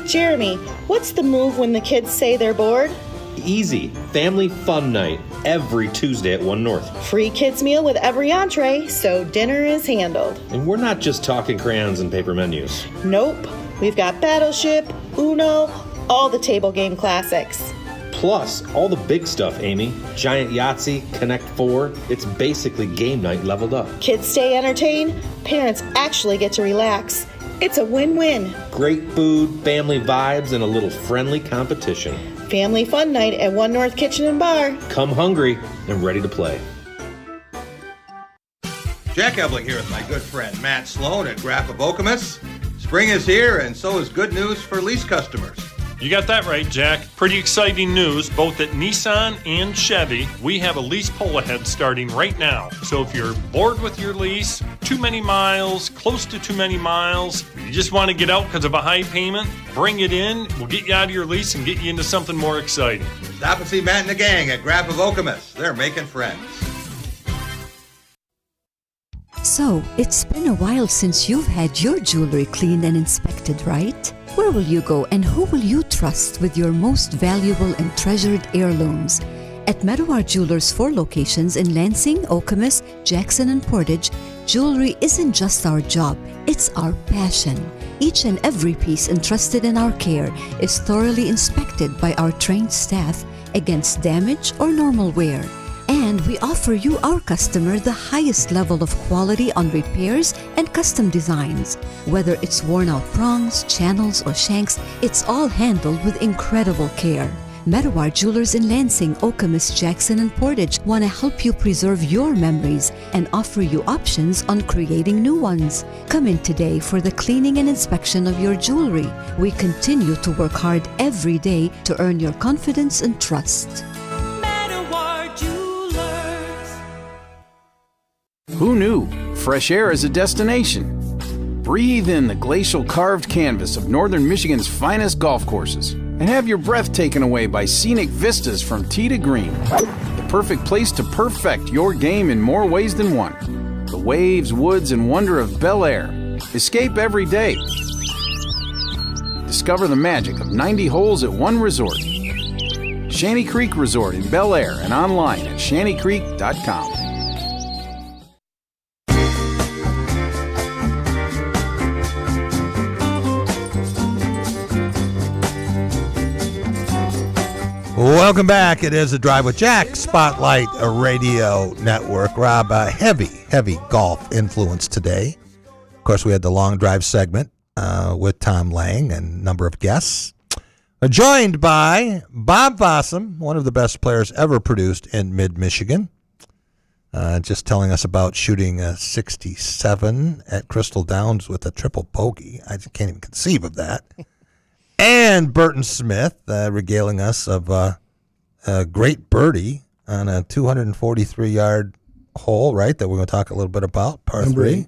Jeremy, what's the move when the kids say they're bored? Easy. Family fun night every Tuesday at 1 North. Free kids meal with every entree, so dinner is handled. And we're not just talking crayons and paper menus. Nope. We've got Battleship, Uno, all the table game classics. Plus, all the big stuff, Amy. Giant Yahtzee, Connect 4. It's basically game night leveled up. Kids stay entertained. Parents actually get to relax. It's a win-win. Great food, family vibes, and a little friendly competition. Family fun night at 1 North Kitchen and Bar. Come hungry and ready to play. Jack Ebling here with my good friend Matt Sloan at Graph of Okemos. Spring is here, and so is good news for lease customers. You got that right, Jack. Pretty exciting news, both at Nissan and Chevy. We have a lease pull ahead starting right now. So if you're bored with your lease, too many miles, close to too many miles, you just want to get out because of a high payment, bring it in. We'll get you out of your lease and get you into something more exciting. Stop and see Matt and the gang at Graph of Okemos. They're making friends. So, it's been a while since you've had your jewelry cleaned and inspected, right? Where will you go and who will you trust with your most valuable and treasured heirlooms? At Meadowar Jewelers' 4 locations in Lansing, Okemos, Jackson, and Portage, jewelry isn't just our job, it's our passion. Each and every piece entrusted in our care is thoroughly inspected by our trained staff against damage or normal wear. And we offer you, our customer, the highest level of quality on repairs and custom designs. Whether it's worn out prongs, channels, or shanks, it's all handled with incredible care. Meadowar Jewelers in Lansing, Okemos, Jackson, and Portage want to help you preserve your memories and offer you options on creating new ones. Come in today for the cleaning and inspection of your jewelry. We continue to work hard every day to earn your confidence and trust. Who knew? Fresh air is a destination. Breathe in the glacial carved canvas of northern Michigan's finest golf courses and have your breath taken away by scenic vistas from tee to green. The perfect place to perfect your game in more ways than one. The waves, woods, and wonder of Bel Air. Escape every day. Discover the magic of 90 holes at one resort. Shanty Creek Resort in Bel Air and online at shantycreek.com. Welcome back. It is a Drive with Jack Spotlight Radio Network. Rob, heavy golf influence today. Of course, we had the long drive segment with Tom Lang and a number of guests. Joined by Bob Fossum, one of the best players ever produced in mid-Michigan. Just telling us about shooting a 67 at Crystal Downs with a triple bogey. I just can't even conceive of that. And Burton Smith regaling us of a great birdie on a 243-yard hole, right, that we're going to talk a little bit about, par 3.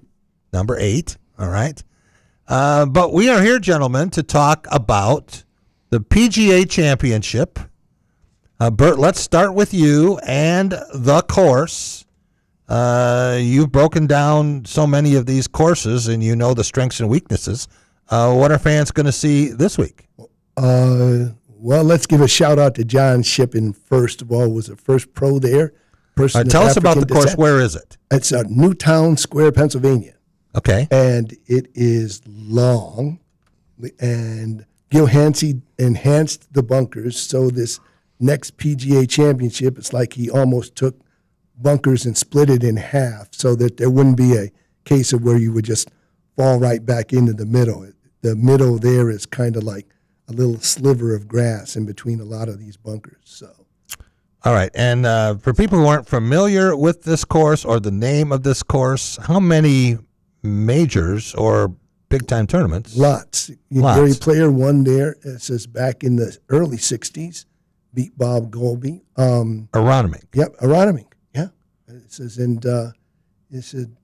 Number 8, all right. But we are here, gentlemen, to talk about the PGA Championship. Bert, let's start with you and the course. You've broken down so many of these courses, and you know the strengths and weaknesses. What are fans going to see this week? Well, let's give a shout-out to John Shippen, first of all, was the first pro there. Tell us about the course. Where is it? It's Newtown Square, Pennsylvania. Okay. And it is long, and Gil Hanse enhanced the bunkers, so this next PGA Championship, it's like he almost took bunkers and split it in half so that there wouldn't be a case of where you would just fall right back into the middle. The middle there is kind of like a little sliver of grass in between a lot of these bunkers. So, all right. And for people who aren't familiar with this course or the name of this course, how many majors or big-time tournaments? Lots. Gary Player won there. It says back in the early 60s, beat Bob Golby. Aronimink. Yep, Aronimink. Yeah. It says, and it said,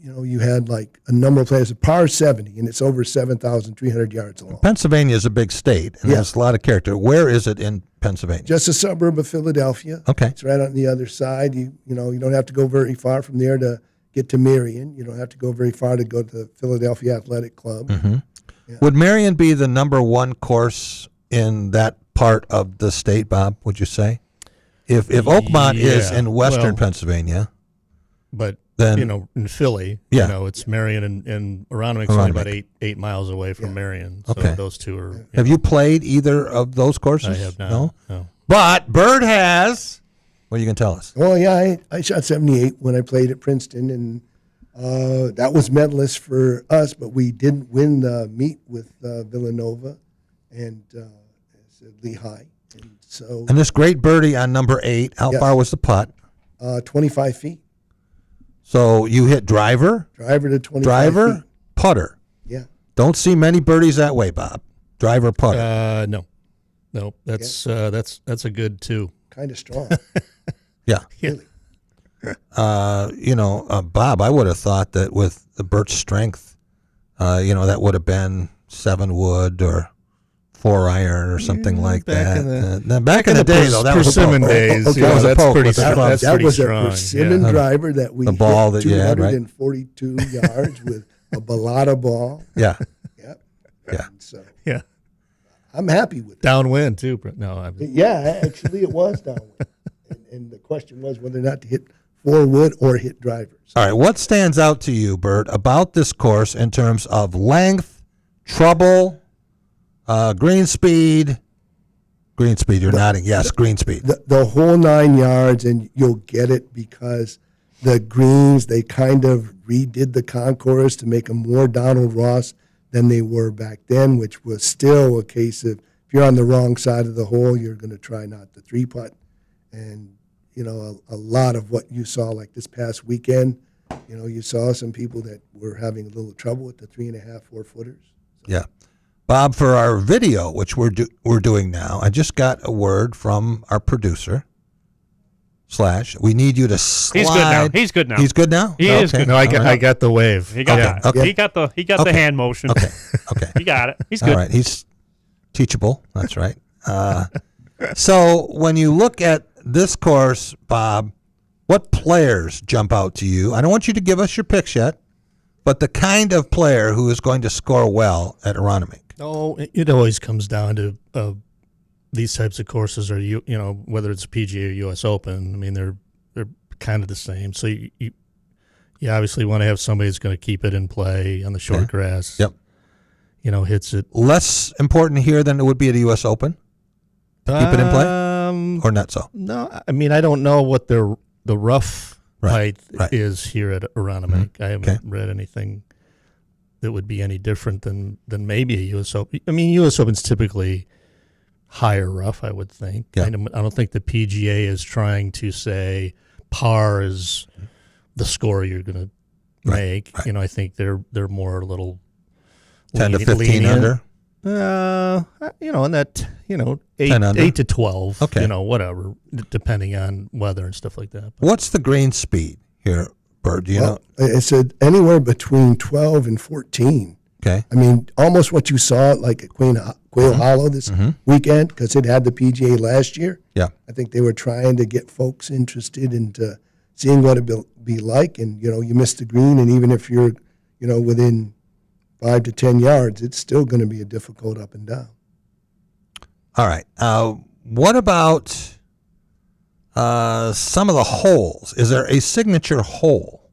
you had like a number of players, par 70, and it's over 7,300 yards long. Pennsylvania is a big state, and has a lot of character. Where is it in Pennsylvania? Just a suburb of Philadelphia. Okay. It's right on the other side. You don't have to go very far from there to get to Marion. You don't have to go very far to go to the Philadelphia Athletic Club. Mm-hmm. Yeah. Would Marion be the number one course in that part of the state, Bob, would you say? If Oakmont is in western Pennsylvania. But, then, in Philly, it's Marion and Aronimink's only about 8 miles away from Marion. So those two are. Have you played either of those courses? I have not. No. But Bird has. What are you going to tell us? Well, yeah, I shot 78 when I played at Princeton, and that was medalist for us, but we didn't win the meet with Villanova and Lehigh. And this great birdie on number 8, how far was the putt? 25 feet. So you hit driver? Driver to 25 feet. Putter. Yeah. Don't see many birdies that way, Bob. Driver, putter. No. That's a good 2. Kind of strong. Yeah. Really. Bob, I would have thought that with the Bert's strength, that would have been 7 wood or 4 iron or something like that. Back in the day, though, that was persimmon days. Okay, that was a poke. That was strong. A persimmon driver that we the ball hit that you had, right? 242 yards with a balata ball. Yeah. Yep. Yeah. So I'm happy with it. Downwind too. No, yeah, actually it was downwind, and the question was whether or not to hit 4 wood or hit drivers. All right, what stands out to you, Bert, about this course in terms of length, trouble, green speed, Green speed, you're nodding. Yes, green speed. The whole 9 yards, and you'll get it because the greens, they kind of redid the concourse to make them more Donald Ross than they were back then, which was still a case of if you're on the wrong side of the hole, you're going to try not to 3-putt. And, a lot of what you saw like this past weekend, you saw some people that were having a little trouble with the 3.5, 4-footers. Yeah. Bob, for our video, which we're doing now, I just got a word from our producer. We need you to slide. He's good now. He's good now? He is good. No, I got the wave. He got Okay. He got the hand motion. Okay. He got it. He's good. All right. He's teachable. That's right. So when you look at this course, Bob, what players jump out to you? I don't want you to give us your picks yet, but the kind of player who is going to score well at Aronimink. Oh, it always comes down to these types of courses are whether it's PGA or U.S. Open. I mean, they're kind of the same. So you obviously want to have somebody that's going to keep it in play on the short grass. Yep. Hits it. Less important here than it would be at a U.S. Open. To keep it in play, or not so. No, I mean I don't know what the rough height is here at Aronimink. Mm-hmm. I haven't read anything that would be any different than maybe a U.S. Open. I mean, U.S. Open's typically higher rough, I would think. Yeah. I don't think the PGA is trying to say par is the score you're going to make. Right. I think they're more a little 10 to 15 under. In that 10 under. 8 to 12. Okay. Whatever, depending on weather and stuff like that. What's the green speed here, Bird? Do you know? It said anywhere between 12 and 14. Okay. I mean, almost what you saw like at Quail Hollow this weekend, because it had the PGA last year. Yeah. I think they were trying to get folks interested into seeing what it'd be like. And, you missed the green, and even if you're, within 5 to 10 yards, it's still going to be a difficult up and down. All right. What about some of the holes? Is there a signature hole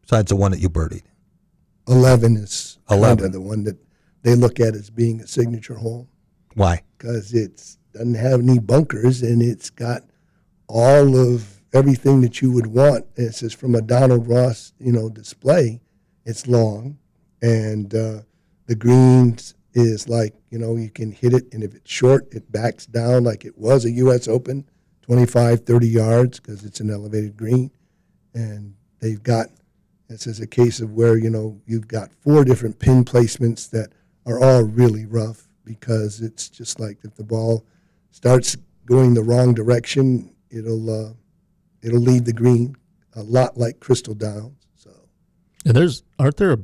besides the one that you birdied? 11 is kind of the one that they look at as being a signature hole. Why? Because it doesn't have any bunkers, and it's got all of everything that you would want. And it says from a Donald Ross, display, it's long. And the greens is like, you can hit it, and if it's short, it backs down like it was a U.S. Open, 25, 30 yards, because it's an elevated green. And they've got, this is a case of where, you've got 4 different pin placements that are all really rough, because it's just like if the ball starts going the wrong direction, it'll leave the green, a lot like Crystal Downs. So, and aren't there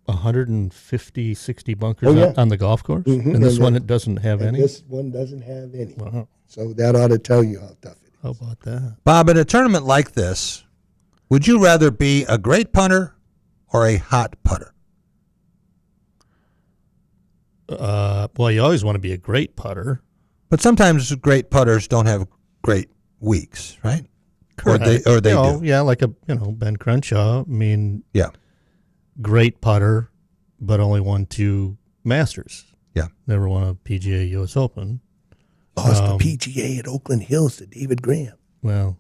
150, 60 bunkers on the golf course? Mm-hmm. And this one, it doesn't have any? This one doesn't have any. Wow. So that ought to tell you how tough it is. How about that? Bob, in a tournament like this, would you rather be a great punter or a hot putter? Well, you always want to be a great putter. But sometimes great putters don't have great weeks, right? Correct. Or they do. Yeah, like Ben Crenshaw. I mean, yeah, great putter, but only won 2 Masters. Yeah, never won a PGA U.S. Open. Lost the PGA at Oakland Hills to David Graham. Well,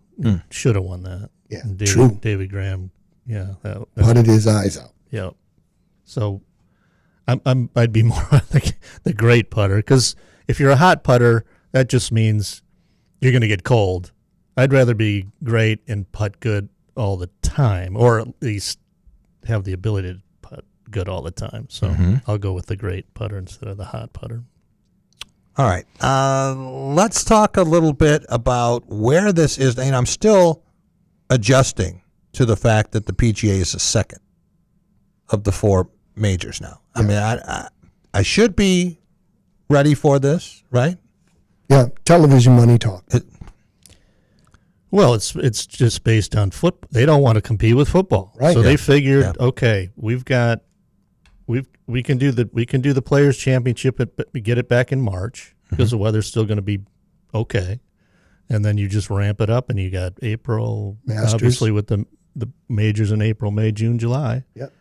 should have won that. Yeah, true. David Graham. Yeah, putted his eyes out. Yeah. So, I'd be more the great putter, because if you're a hot putter, that just means you're going to get cold. I'd rather be great and putt good all the time, or at least have the ability to putt good all the time. So I'll go with the great putter instead of the hot putter. All right. Let's talk a little bit about where this is. And I'm still adjusting to the fact that the PGA is the second of the 4 majors now. Yeah. I mean, I should be ready for this, right? Yeah, television money talk. Well, it's just based on football. They don't want to compete with football, right? So they figured, okay, we can do the Players Championship, get it back in March because the weather's still going to be okay, and then you just ramp it up, and you got April, Masters. Obviously with the majors in April, May, June, July. Yep.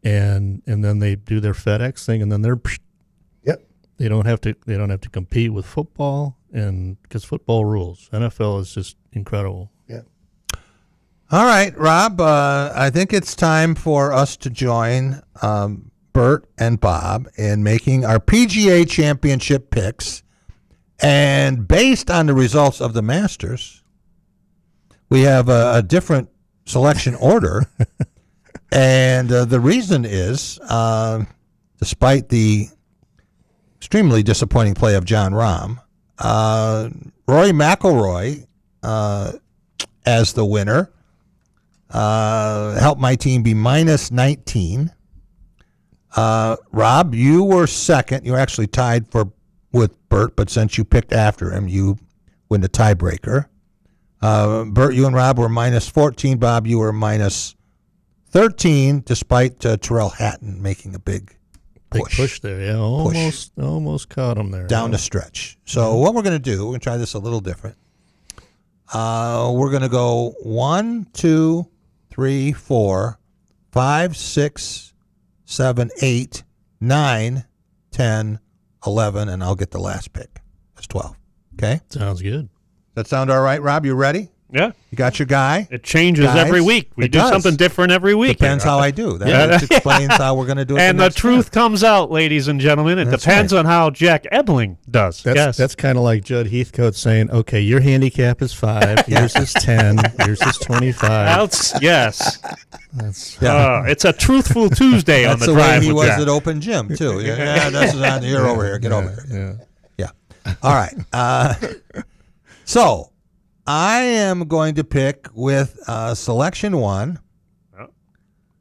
And then they do their FedEx thing, and then They don't have to compete with football, and because football rules. NFL is just incredible. Yeah. All right, Rob. I think it's time for us to join Bert and Bob in making our PGA Championship picks. And based on the results of the Masters, we have a different selection order. And the reason is, despite the extremely disappointing play of Jon Rahm, Rory McIlroy as the winner helped my team be minus 19. Rob, you were second. You were actually tied with Bert, but since you picked after him, you win the tiebreaker. Bert, you and Rob were minus 14. Bob, you were minus 13, despite Terrell Hatton making a big push there. Yeah, almost caught him there. Down the stretch. So what we're going to do, we're going to try this a little different. We're going to go 1, 2, 3, 4, 5, 6, 7, 8, 9, 10, 11, and I'll get the last pick. That's 12. Okay? Sounds good. That sound all right, Rob? You ready? Yeah. You got your guy? It changes every week. We do something different every week. Depends how I do. That explains how we're going to do it. And the truth comes out, ladies and gentlemen. It depends on how Jack Ebling does. That's kind of like Judd Heathcote saying, okay, your handicap is 5, yours is 10, yours is 25. Yes. It's a truthful Tuesday on the drive. That's the way he was Jack. at Open Gym, too. Yeah, that's not here over here. Get over here. Yeah. All right. So I am going to pick with selection 1,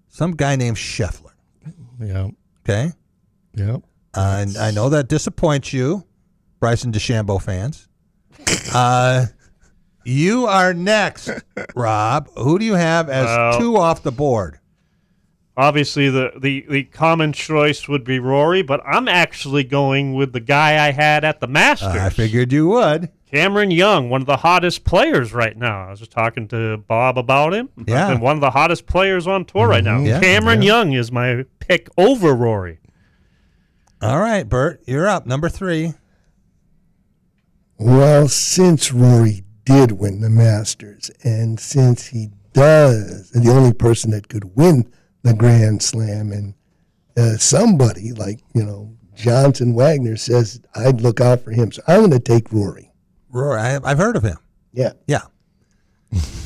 some guy named Scheffler. Yeah. Okay? Yep. And I know that disappoints you, Bryson DeChambeau fans. You are next, Rob. Who do you have as 2 off the board? Obviously, the common choice would be Rory, but I'm actually going with the guy I had at the Masters. I figured you would. Cameron Young, one of the hottest players right now. I was just talking to Bob about him. Yeah. And one of the hottest players on tour right now. Yeah. Cameron Young is my pick over Rory. All right, Bert, you're up. Number 3. Well, since Rory did win the Masters, and since he does, and the only person that could win the Grand Slam, and somebody like, Johnson Wagner says I'd look out for him. So I'm going to take Rory. Rory, I've heard of him. Yeah. Yeah.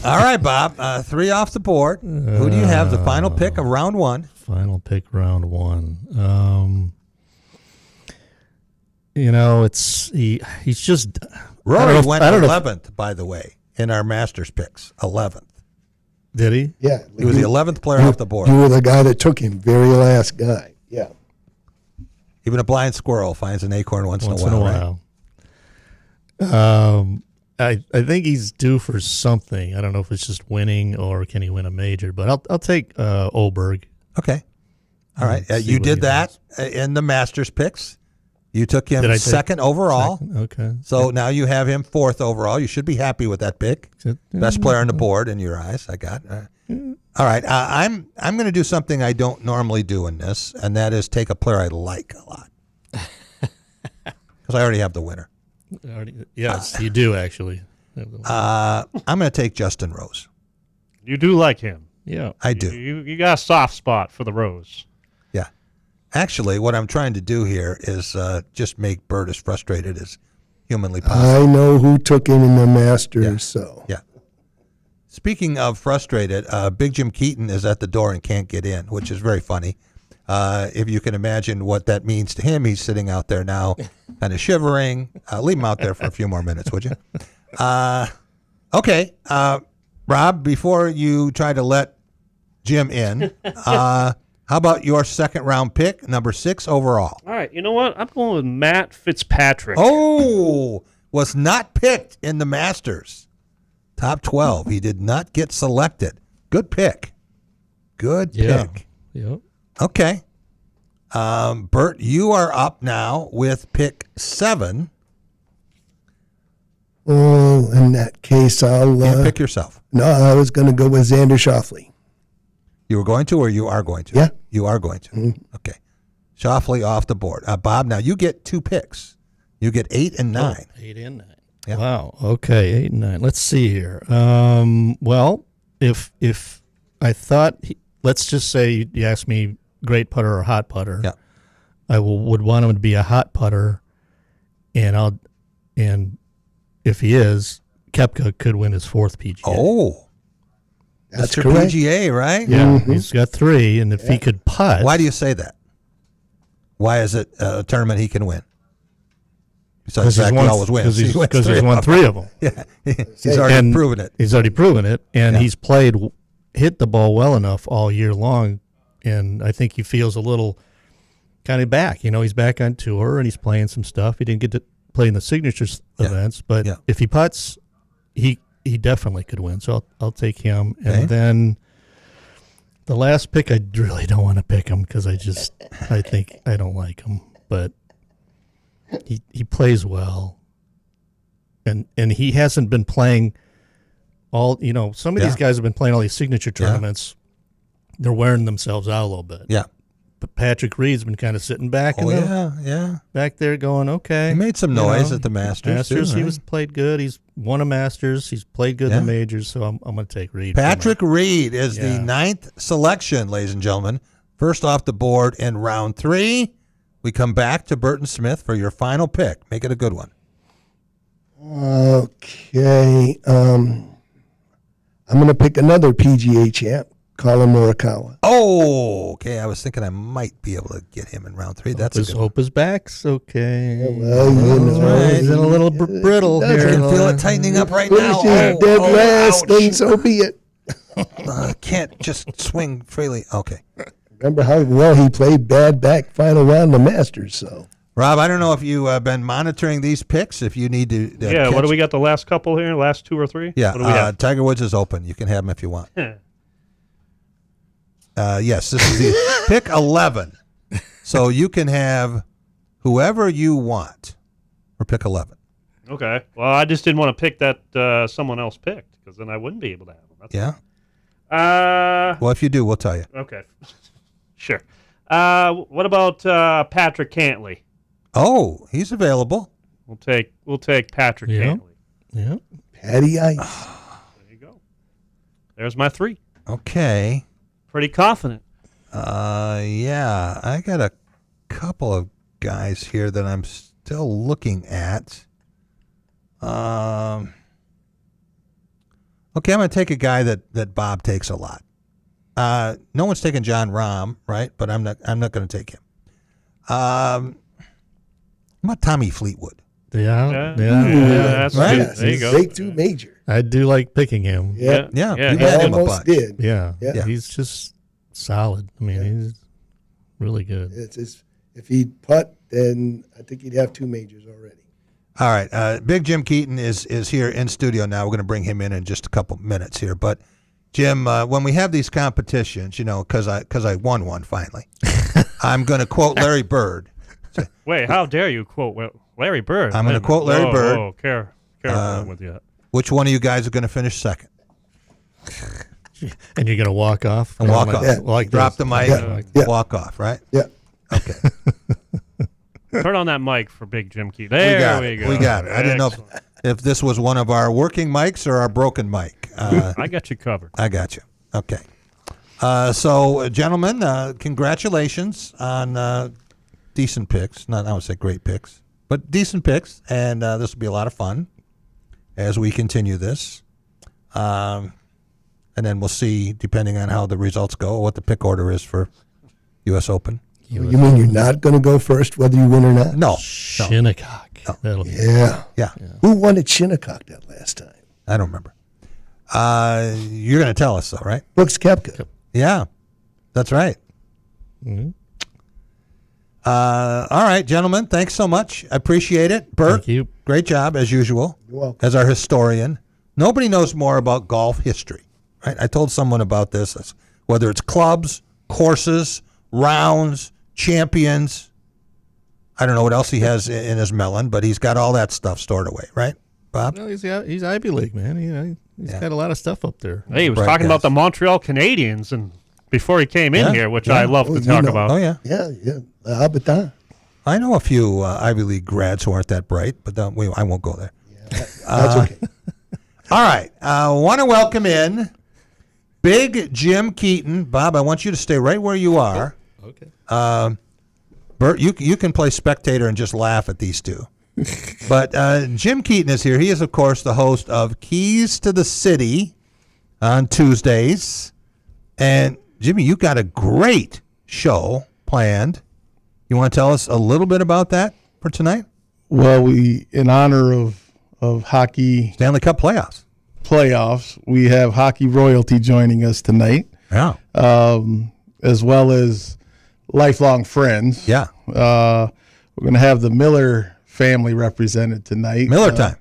All right, Bob. 3 off the board. Who do you have the final pick of round 1? Final pick, round 1. He's just Rory went 11th, by the way, in our Masters picks. 11th. Did he? Yeah. He was the 11th player off the board. You were the guy that took him, very last guy. Yeah. Even a blind squirrel finds an acorn once in a while. I think he's due for something. I don't know if it's just winning or can he win a major, but I'll take Oberg. Okay. All right. You did that in the Masters picks. You took him second overall. Okay. So now you have him 4th overall. You should be happy with that pick. Best player on the board in your eyes. I got. All right. I'm going to do something I don't normally do in this, and that is take a player I like a lot. Because I already have the winner. Yes, you do actually. I'm going to take Justin Rose. You do like him. Yeah. I do. You got a soft spot for the Rose. Yeah. Actually, what I'm trying to do here is just make Bert as frustrated as humanly possible. I know who took him in the Masters, so. Yeah. Speaking of frustrated, Big Jim Keaton is at the door and can't get in, which is very funny. If you can imagine what that means to him, he's sitting out there now kind of shivering. Leave him out there for a few more minutes, would you? Okay. Rob, before you try to let Jim in, how about your second round pick, number 6 overall? All right. You know what? I'm going with Matt Fitzpatrick. Oh, was not picked in the Masters. Top 12. He did not get selected. Good pick. Good pick. Yep. Okay. Bert, you are up now with pick 7. Oh, in that case, I'll... pick yourself. No, I was going to go with Xander Schauffele. You were going to, or you are going to? Yeah. You are going to. Mm-hmm. Okay. Schauffele off the board. Bob, now you get 2 picks. You get 8 and 9. Oh, 8 and 9. Yep. Wow. Okay, 8 and 9. Let's see here. Well, if I thought, let's just say you asked me great putter or hot putter. Yeah. I would want him to be a hot putter, and if he is, Koepka could win his 4th PGA. Oh, That's Mr. correct. PGA, right? Yeah, he's got 3, and if he could putt. Why do you say that? Why is it a tournament he can win? Besides the fact he always wins. Because he's won 3 of them. Yeah, he's already proven it. He's already proven it, and he's hit the ball well enough all year long, and I think he feels a little kind of back. He's back on tour, and he's playing some stuff. He didn't get to play in the signatures events, but if he putts, he definitely could win. So I'll take him. Okay. And then the last pick, I really don't want to pick him because I think I don't like him, but he plays well, and he hasn't been playing all. Some of these guys have been playing all these signature tournaments. They're wearing themselves out a little bit. Yeah. But Patrick Reed's been kind of sitting back. Back there going, okay. He made some noise at the Masters. Too, He right? was played good. He's won a Masters. He's played good in the majors. So I'm going to take Reed. Patrick Reed is the 9th selection, ladies and gentlemen. First off the board in round 3. We come back to Burton Smith for your final pick. Make it a good one. Okay. I'm going to pick another PGA champ, Colin Morikawa. Oh, okay. I was thinking I might be able to get him in round 3. That's a good Hope his back's okay. Yeah, well, He's in a little brittle I here. can feel it tightening up right now. Dead last, then so be it. Can't just swing freely. Okay. Remember how well he played bad back final round of the Masters. So, Rob, I don't know if you've been monitoring these picks. If you need to, what do we got? The last couple here, last 2 or 3. Yeah, what do we have? Tiger Woods is open. You can have him if you want. Yes, this is the pick 11. So you can have whoever you want for pick 11. Okay. Well, I just didn't want to pick that someone else picked because then I wouldn't be able to have him. That's all. Well, if you do, we'll tell you. Okay. Sure. What about Patrick Cantley? Oh, he's available. We'll take Patrick Cantley. Yeah. Patty Ice. There you go. There's my 3. Okay. Pretty confident. Yeah, I got a couple of guys here that I'm still looking at. Okay, I'm going to take a guy that Bob takes a lot. No one's taking John Rahm, right? But I'm not going to take him. How about Tommy Fleetwood? Yeah. That's right. good. There you go. Breakthrough major. I do like picking him. Yeah. He had him a almost bunch. did. Yeah. Yeah. He's just solid. I mean, he's really good. If he'd putt, then I think he'd have 2 majors already. All right. Big Jim Keaton is here in studio now. We're going to bring him in just a couple minutes here. But, Jim, when we have these competitions, because I won one finally, I'm going to quote Larry Bird. Wait, how dare you quote Larry Bird? I'm going to quote Larry Bird. Oh, careful with you. Which one of you guys are going to finish second? And you're going to walk off? And walk off. Yeah. Like Drop this. the mic, walk off, right? Yeah. Okay. Turn on that mic for Big Jim Keaton. There we go. We got it. I didn't know if this was one of our working mics or our broken mic. I got you covered. I got you. Okay. So, gentlemen, congratulations on decent picks. Not, I would say great picks, but decent picks. And this will be a lot of fun as we continue this. And then we'll see, depending on how the results go, what the pick order is for U.S. Open. You mean you're not going to go first, whether you win or not? No. Shinnecock. No. That'll be Yeah. Who won at Shinnecock that last time? I don't remember. You're going to tell us, though, right? Brooks Koepka. Yeah, that's right. Mm-hmm. All right, gentlemen, thanks so much. I appreciate it. Bert, Thank you. Great job, as usual, You're welcome. as our historian. Nobody knows more about golf history, right? I told someone about this, whether it's clubs, courses, rounds, champions. I don't know what else he has in his melon, but he's got all that stuff stored away, right, Bob? No, he's Ivy League, man. He's got a lot of stuff up there. Hey, he was Bright talking guys. about the Montreal Canadiens and before he came in here, which I love to talk about. Oh, yeah. Yeah. Albertin. I know a few Ivy League grads who aren't that bright, but I won't go there. That's okay. All right. I want to welcome in Big Jim Keaton. Bob, I want you to stay right where you are. Okay. Bert, you can play spectator and just laugh at these two. But Jim Keaton is here. He is, of course, the host of Keys to the City on Tuesdays. And, Jimmy, you got a great show planned. You want to tell us a little bit about that for tonight? Well, in honor of hockey Stanley Cup playoffs, we have Hockey Royalty joining us tonight. Yeah. As well as lifelong friends. Yeah. We're going to have the Miller family represented tonight. Miller time.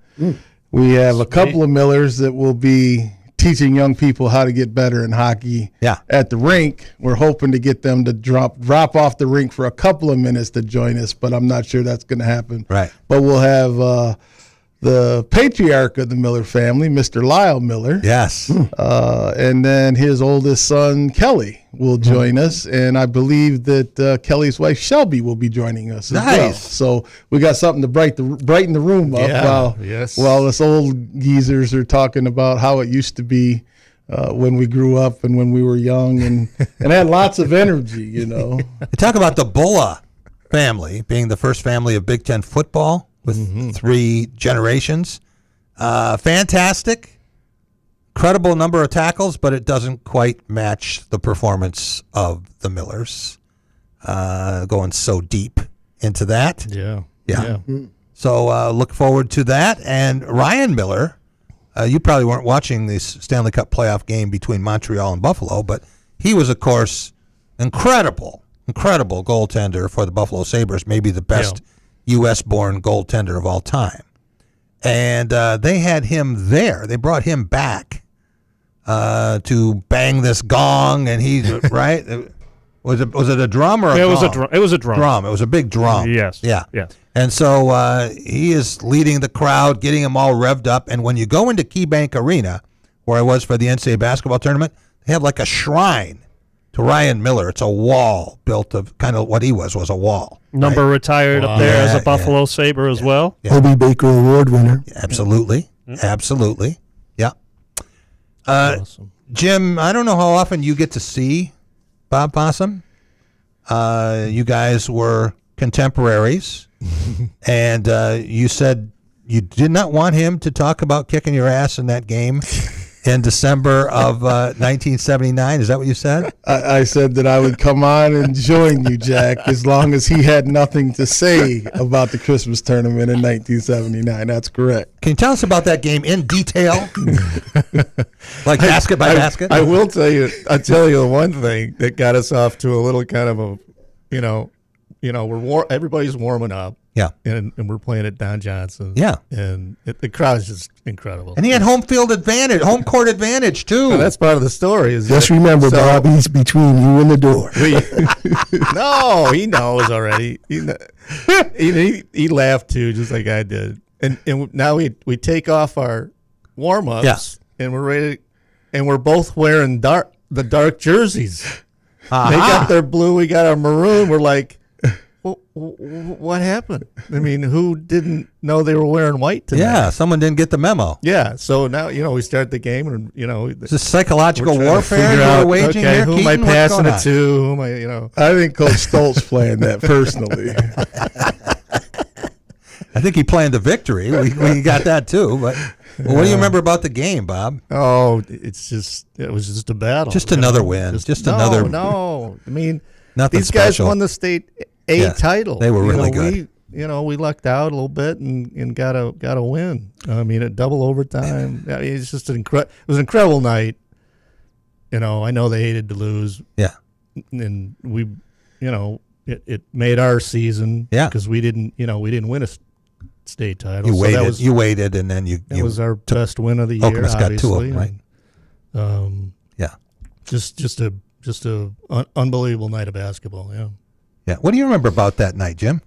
We have a couple of Millers that will be teaching young people how to get better in hockey at the rink. We're hoping to get them to drop off the rink for a couple of minutes to join us, but I'm not sure that's going to happen. Right. But we'll have the patriarch of the Miller family, Mr. Lyle Miller. Yes. And then his oldest son, Kelly, will join us. And I believe that Kelly's wife, Shelby, will be joining us as well. So we got something to brighten the room up while us old geezers are talking about how it used to be when we grew up and when we were young and had lots of energy, you know. You talk about the Bulla family being the first family of Big Ten football with 3 generations. Fantastic. Incredible number of tackles, but it doesn't quite match the performance of the Millers. Going so deep into that. Yeah. So look forward to that. And Ryan Miller, you probably weren't watching this Stanley Cup playoff game between Montreal and Buffalo, but he was, of course, incredible goaltender for the Buffalo Sabres, maybe the best U.S.-born goaltender of all time. And they had him there. They brought him back to bang this gong, and he right. Was it a drum or a gong? It was a drum. It was a big drum. Yes. Yeah. Yes. And so he is leading the crowd, getting them all revved up. And when you go into KeyBank Arena, where I was for the NCAA basketball tournament, they have like a shrine to Ryan Miller. It's a wall built of kind of what he was a wall. Number retired up there as a Buffalo Sabre as well. Yeah. Hobie Baker Award winner. Absolutely. Absolutely. Yeah. Awesome. Jim, I don't know how often you get to see Bob Possum. You guys were contemporaries, and you said you did not want him to talk about kicking your ass in that game in December of 1979. Is that what you said? I said that I would come on and join you, Jack, as long as he had nothing to say about the Christmas tournament in 1979. That's correct. Can you tell us about that game in detail? Like basket by basket? I will tell you. I'll tell you the one thing that got us off to a little kind of a, everybody's warming up. Yeah. And we're playing at Don Johnson. Yeah. And the crowd is just incredible. And he had home court advantage, too. Well, that's part of the story. Just remember, Bob, he's between you and the door. No, he knows already. He laughed, too, just like I did. And now we take off our warm-ups, and we're ready, and we're both wearing the dark jerseys. Uh-huh. They got their blue, we got our maroon. We're like, what happened? I mean, who didn't know they were wearing white today? Yeah, someone didn't get the memo. Yeah, so now, we start the game, and, It's a psychological warfare you're waging here, who Keaton? am I passing What's it going to? Who am I, I think Coach Stoltz planned that personally. I think he planned the victory. We got that, too. But what do you remember about the game, Bob? Oh, it was just a battle. Just another win. No. I mean, Nothing these guys special. won the state title. They were really good. We lucked out a little bit and got a win. I mean, at double overtime. I mean, it's just it was an incredible night. I know they hated to lose. Yeah. And we, it made our season. Yeah. Because we didn't win a state title. You waited, and then That was our best win of the year. Okemos got 2 of them, right? Yeah. Just a unbelievable night of basketball. Yeah. Yeah. What do you remember about that night, Jim?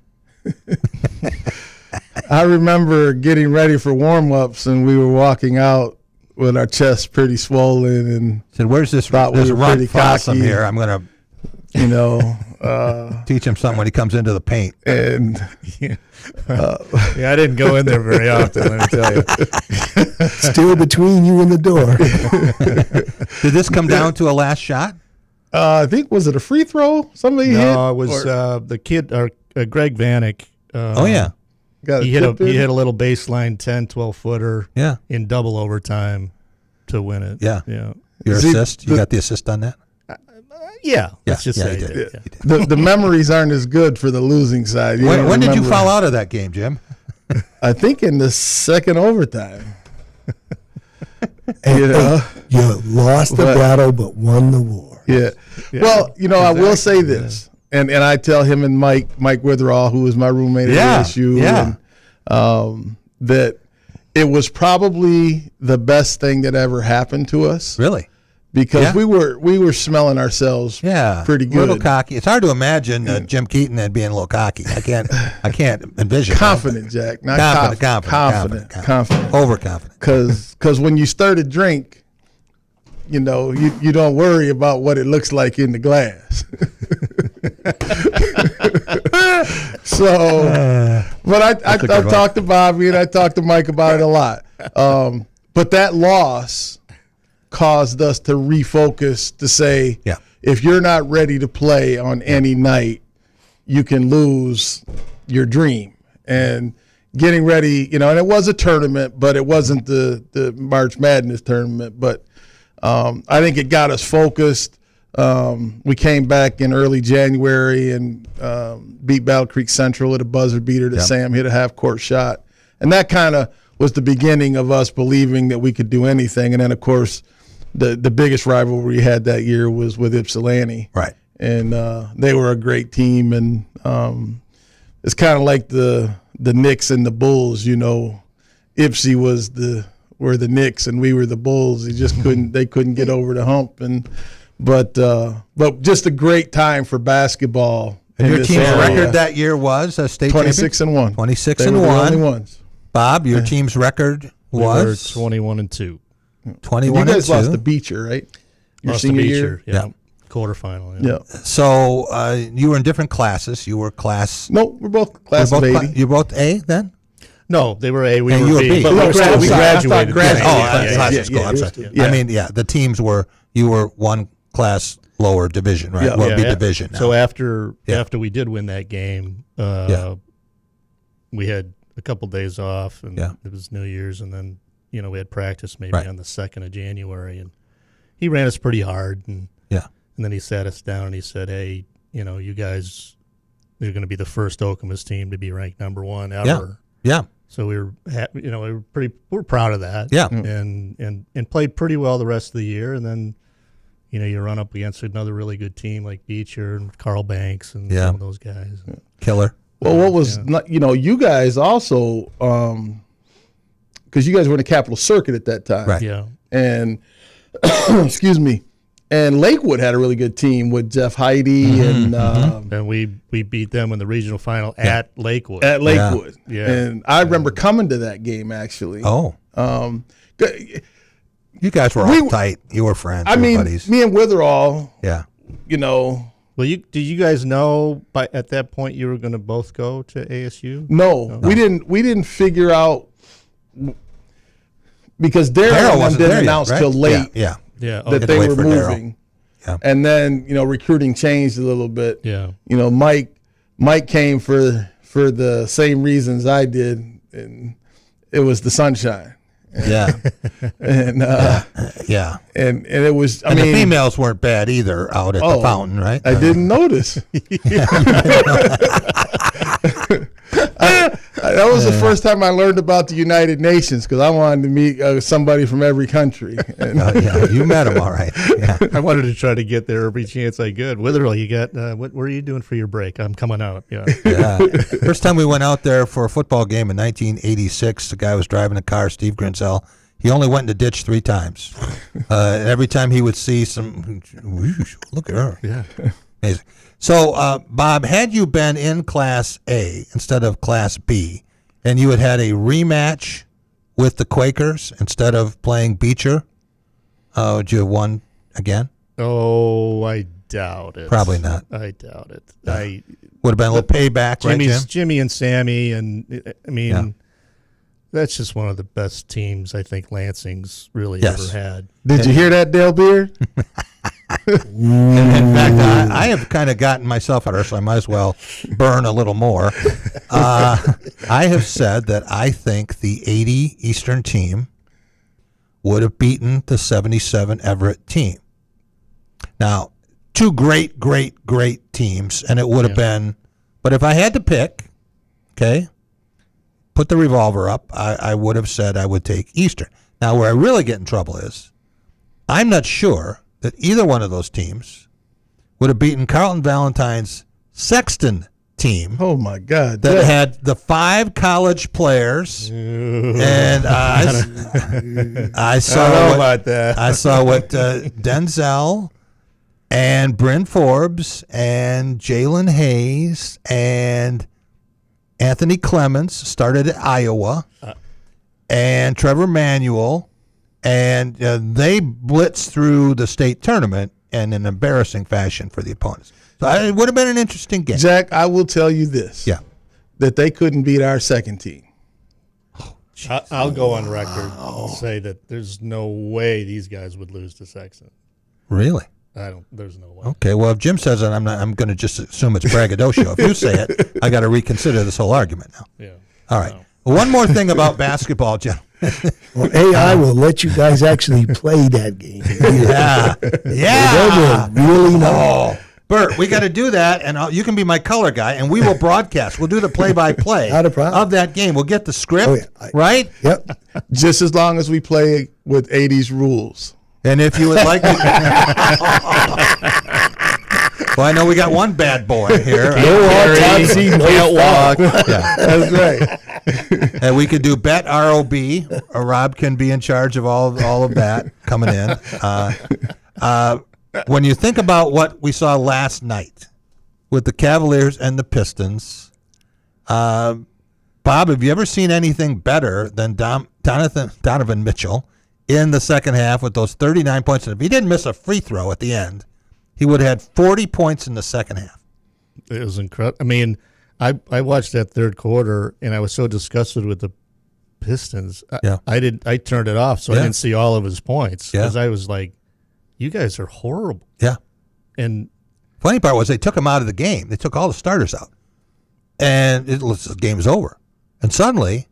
I remember getting ready for warm-ups, and we were walking out with our chests pretty swollen and said, "Where's this? Thought There's we a were run pretty Fossum cocky. here. I'm gonna, teach him something when he comes into the paint." And I didn't go in there very often. Let me tell you. Still between you and the door. Did this come down to a last shot? I think, was it a free throw? Somebody hit? No, it was the kid, Greg Vanek. Oh, yeah. He hit a little baseline 10, 12-footer in double overtime to win it. Yeah. Yeah. Your assist? You got the assist on that? Yeah. Let's just say you I did. did. The memories aren't as good for the losing side. When did you fall out of that game, Jim? I think in the second overtime. And you lost the battle but won the war. Yeah. Well, I will say this, and I tell him and Mike Witherall, who was my roommate at ASU, that it was probably the best thing that ever happened to us. Really? Because we were smelling ourselves pretty good. A little cocky. It's hard to imagine Jim Keaton and being a little cocky. I can't envision. Confident, Jack. Not confident. Overconfident. Because when you stir to drink, you don't worry about what it looks like in the glass. But I talked to Bobby and I talked to Mike about it a lot. But that loss caused us to refocus to say, if you're not ready to play on any night, you can lose your dream. And getting ready, and it was a tournament, but it wasn't the March Madness tournament. But I think it got us focused. We came back in early January and beat Battle Creek Central at a buzzer beater that Sam hit a half-court shot. And that kind of was the beginning of us believing that we could do anything. And then, of course, the biggest rivalry we had that year was with Ypsilanti. Right. And they were a great team. And it's kind of like the Knicks and the Bulls, Ypsi were the Knicks and we were the Bulls. They couldn't get over the hump. But just a great time for basketball. And your team's record that year was a state 26-1. 26-1. Only ones. Bob, your team's record was 21-2. 21-2. You guys lost to Beecher, right? Your Lost senior to year? Beecher, yeah. Quarterfinal. Yeah. So you were in different classes. You were class. No, we're both class of 80. You're both A then? No, they were A. We And were you were B. B. But we graduated. Class school. I'm sorry. I mean, the teams were. You were one class lower division, right? Yeah. Well, B division. Now. So after we did win that game, we had a couple days off, and it was New Year's, and then we had practice maybe on the 2nd of January, and he ran us pretty hard, and then he sat us down and he said, "Hey, you guys, you're going to be the first Okemos team to be ranked #1 ever." Yeah. So we were happy, we're proud of that. Yeah. And played pretty well the rest of the year, and then you run up against another really good team like Beecher and Carl Banks and some of those guys. Killer. Well, what was you guys also, because you guys were in the Capital Circuit at that time, right? Yeah. And excuse me, and Lakewood had a really good team with Jeff Heidi and we beat them in the regional final at Lakewood. At Lakewood, yeah. And I remember coming to that game actually. Oh. You guys were all tight. You were friends. I mean, buddies. me and Witherall. Yeah. Well, did you guys know at that point you were going to both go to ASU? No, we didn't. We didn't figure out because Darryl didn't announce till late. Yeah. That they were moving. Yeah. And then recruiting changed a little bit. Yeah. Mike came for the same reasons I did, and it was the sunshine. Yeah. And and it was. I mean, the females weren't bad either out at the fountain, right? I didn't notice. That was the first time I learned about the United Nations because I wanted to meet somebody from every country. You met them all right. Yeah. I wanted to try to get there every chance I could. Literally, you got what are you doing for your break? I'm coming out. Yeah. First time we went out there for a football game in 1986, the guy was driving a car, Steve Grinsell. He only went in the ditch 3 times. Every time he would see some, look at her. Yeah. Amazing. So, Bob, had you been in Class A instead of Class B, and you had a rematch with the Quakers instead of playing Beecher, would you have won again? Oh, I doubt it. Probably not. I doubt it. Would have been a little payback, right, Jim? Jimmy and Sammy, and I mean, that's just one of the best teams I think Lansing's really ever had. Did you hear that, Dale Beard? In fact, I have kind of gotten myself out of it, so I might as well burn a little more. I have said that I think the 80 Eastern team would have beaten the 77 Everett team. Now, two great teams, and it would have been, but if I had to pick, okay, put the revolver up, I would have said I would take Eastern. Now, where I really get in trouble is, I'm not sure that either one of those teams would have beaten Carlton Valentine's Sexton team. Oh my God! That had the 5 college players, and I saw about that. I saw what Denzel and Bryn Forbes and Jalen Hayes and Anthony Clements started at Iowa, and Trevor Manuel. And they blitzed through the state tournament in an embarrassing fashion for the opponents. So it would have been an interesting game. Jack, I will tell you this. Yeah. That they couldn't beat our second team. I'll go on record and say that there's no way these guys would lose to Sexton. Really? There's no way. Okay, well, if Jim says it, I'm going to just assume it's braggadocio. If you say it, I got to reconsider this whole argument now. Yeah. All right. Well, one more thing about basketball, Jim. Well, AI will let you guys actually play that game. Yeah. They will really know. Oh, Bert, we got to do that, and you can be my color guy, and we will broadcast. We'll do the play-by-play of that game. We'll get the script, right? Yep. Just as long as we play with 80s rules. And if you would like to... Well, I know we got one bad boy here. Can't walk. Yeah. That's right. And we could do bet ROB. Rob can be in charge of all of that coming in. When you think about what we saw last night with the Cavaliers and the Pistons, Bob, have you ever seen anything better than Donovan Mitchell in the second half with those 39 points? And if he didn't miss a free throw at the end, he would have had 40 points in the second half. It was incredible. I mean, I watched that third quarter, and I was so disgusted with the Pistons. I turned it off, so I didn't see all of his points because I was like, "You guys are horrible." Yeah. And funny part was they took him out of the game. They took all the starters out, and the game's over. And suddenly,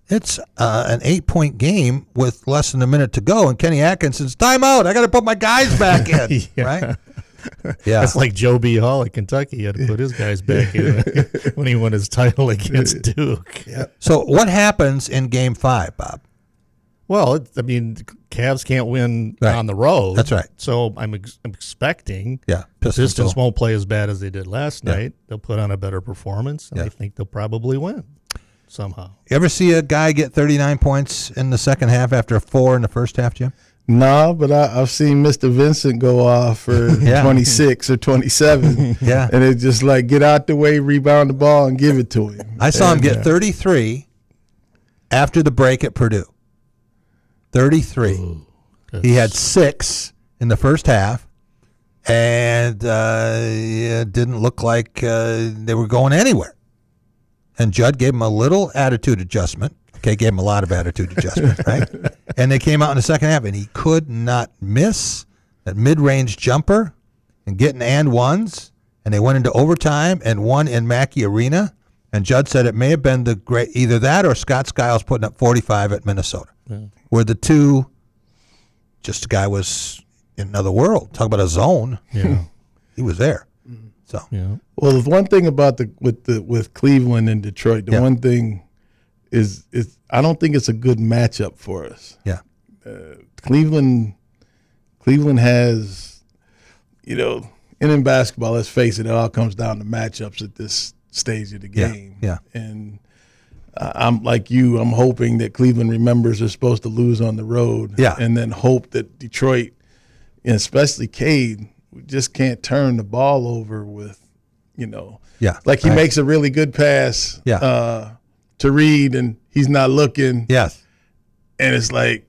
it's an 8-point game with less than a minute to go, and Kenny Atkinson's timeout. I got to put my guys back in, right? Yeah, that's like Joe B. Hall at Kentucky. He had to put his guys back in when he won his title against Duke. Yep. So what happens in Game 5, Bob? Well, I mean, Cavs can't win on the road. That's right. So I'm expecting the Pistons won't play as bad as they did last night. They'll put on a better performance, and I think they'll probably win somehow. You ever see a guy get 39 points in the second half after 4 in the first half, Jim? No, but I've seen Mr. Vincent go off for 26 or 27. Yeah. And it's just like, get out the way, rebound the ball, and give it to him. I saw him get 33 after the break at Purdue. 33. Ooh, he had 6 in the first half, and it didn't look like they were going anywhere. And Judd gave him a little attitude adjustment. Okay, gave him a lot of attitude adjustment, right? And they came out in the second half, and he could not miss that mid-range jumper and getting and ones. And they went into overtime and won in Mackey Arena. And Judd said it may have been either that or Scott Skiles putting up 45 at Minnesota. Yeah. Where the two, just the guy was in another world. Talk about a zone. Yeah. He was there. So well, the one thing about with Cleveland and Detroit, the one thing is I don't think it's a good matchup for us. Yeah, Cleveland has, and in basketball, let's face it all comes down to matchups at this stage of the game. Yeah. And I'm like you. I'm hoping that Cleveland remembers they're supposed to lose on the road. Yeah. And then hope that Detroit, and especially Cade, we just can't turn the ball over with, like he makes a really good pass to Reed and he's not looking. Yes. and it's like,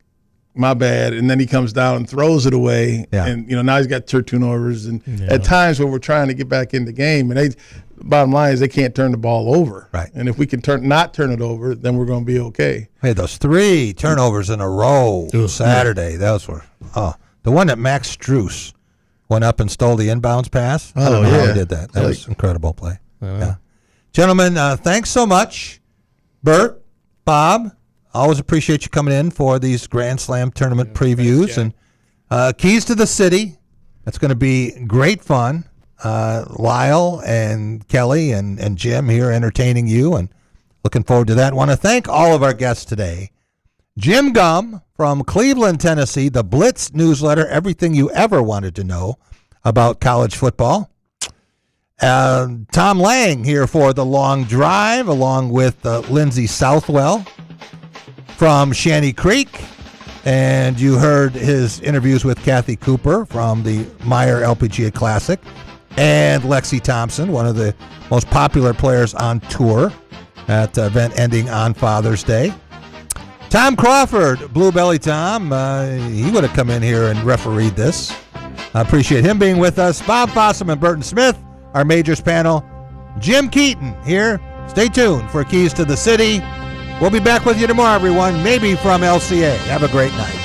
my bad. And then he comes down and throws it away. Yeah. And, now he's got turnovers. And at times when we're trying to get back in the game, and bottom line is they can't turn the ball over. Right. And if we can not turn it over, then we're going to be okay. Hey, those 3 turnovers in a row Saturday. Those were the one that Max Struess went up and stole the inbounds pass. I don't know how he did that. That was an incredible play. Yeah. Gentlemen, thanks so much. Bert, Bob, always appreciate you coming in for these Grand Slam tournament previews. And Keys to the City, that's going to be great fun. Lyle and Kelly and Jim here entertaining you, and looking forward to that. Want to thank all of our guests today. Jim Gum from Cleveland, Tennessee, the Blitz newsletter, everything you ever wanted to know about college football. Tom Lang here for The Long Drive, along with Lindsay Southwell from Shanty Creek. And you heard his interviews with Kathy Cooper from the Meyer LPGA Classic. And Lexi Thompson, one of the most popular players on tour at the event ending on Father's Day. Tom Crawford, Blue Belly Tom, he would have come in here and refereed this. I appreciate him being with us. Bob Fossum and Burton Smith, our Majors panel. Jim Keaton here. Stay tuned for Keys to the City. We'll be back with you tomorrow, everyone, maybe from LCA. Have a great night.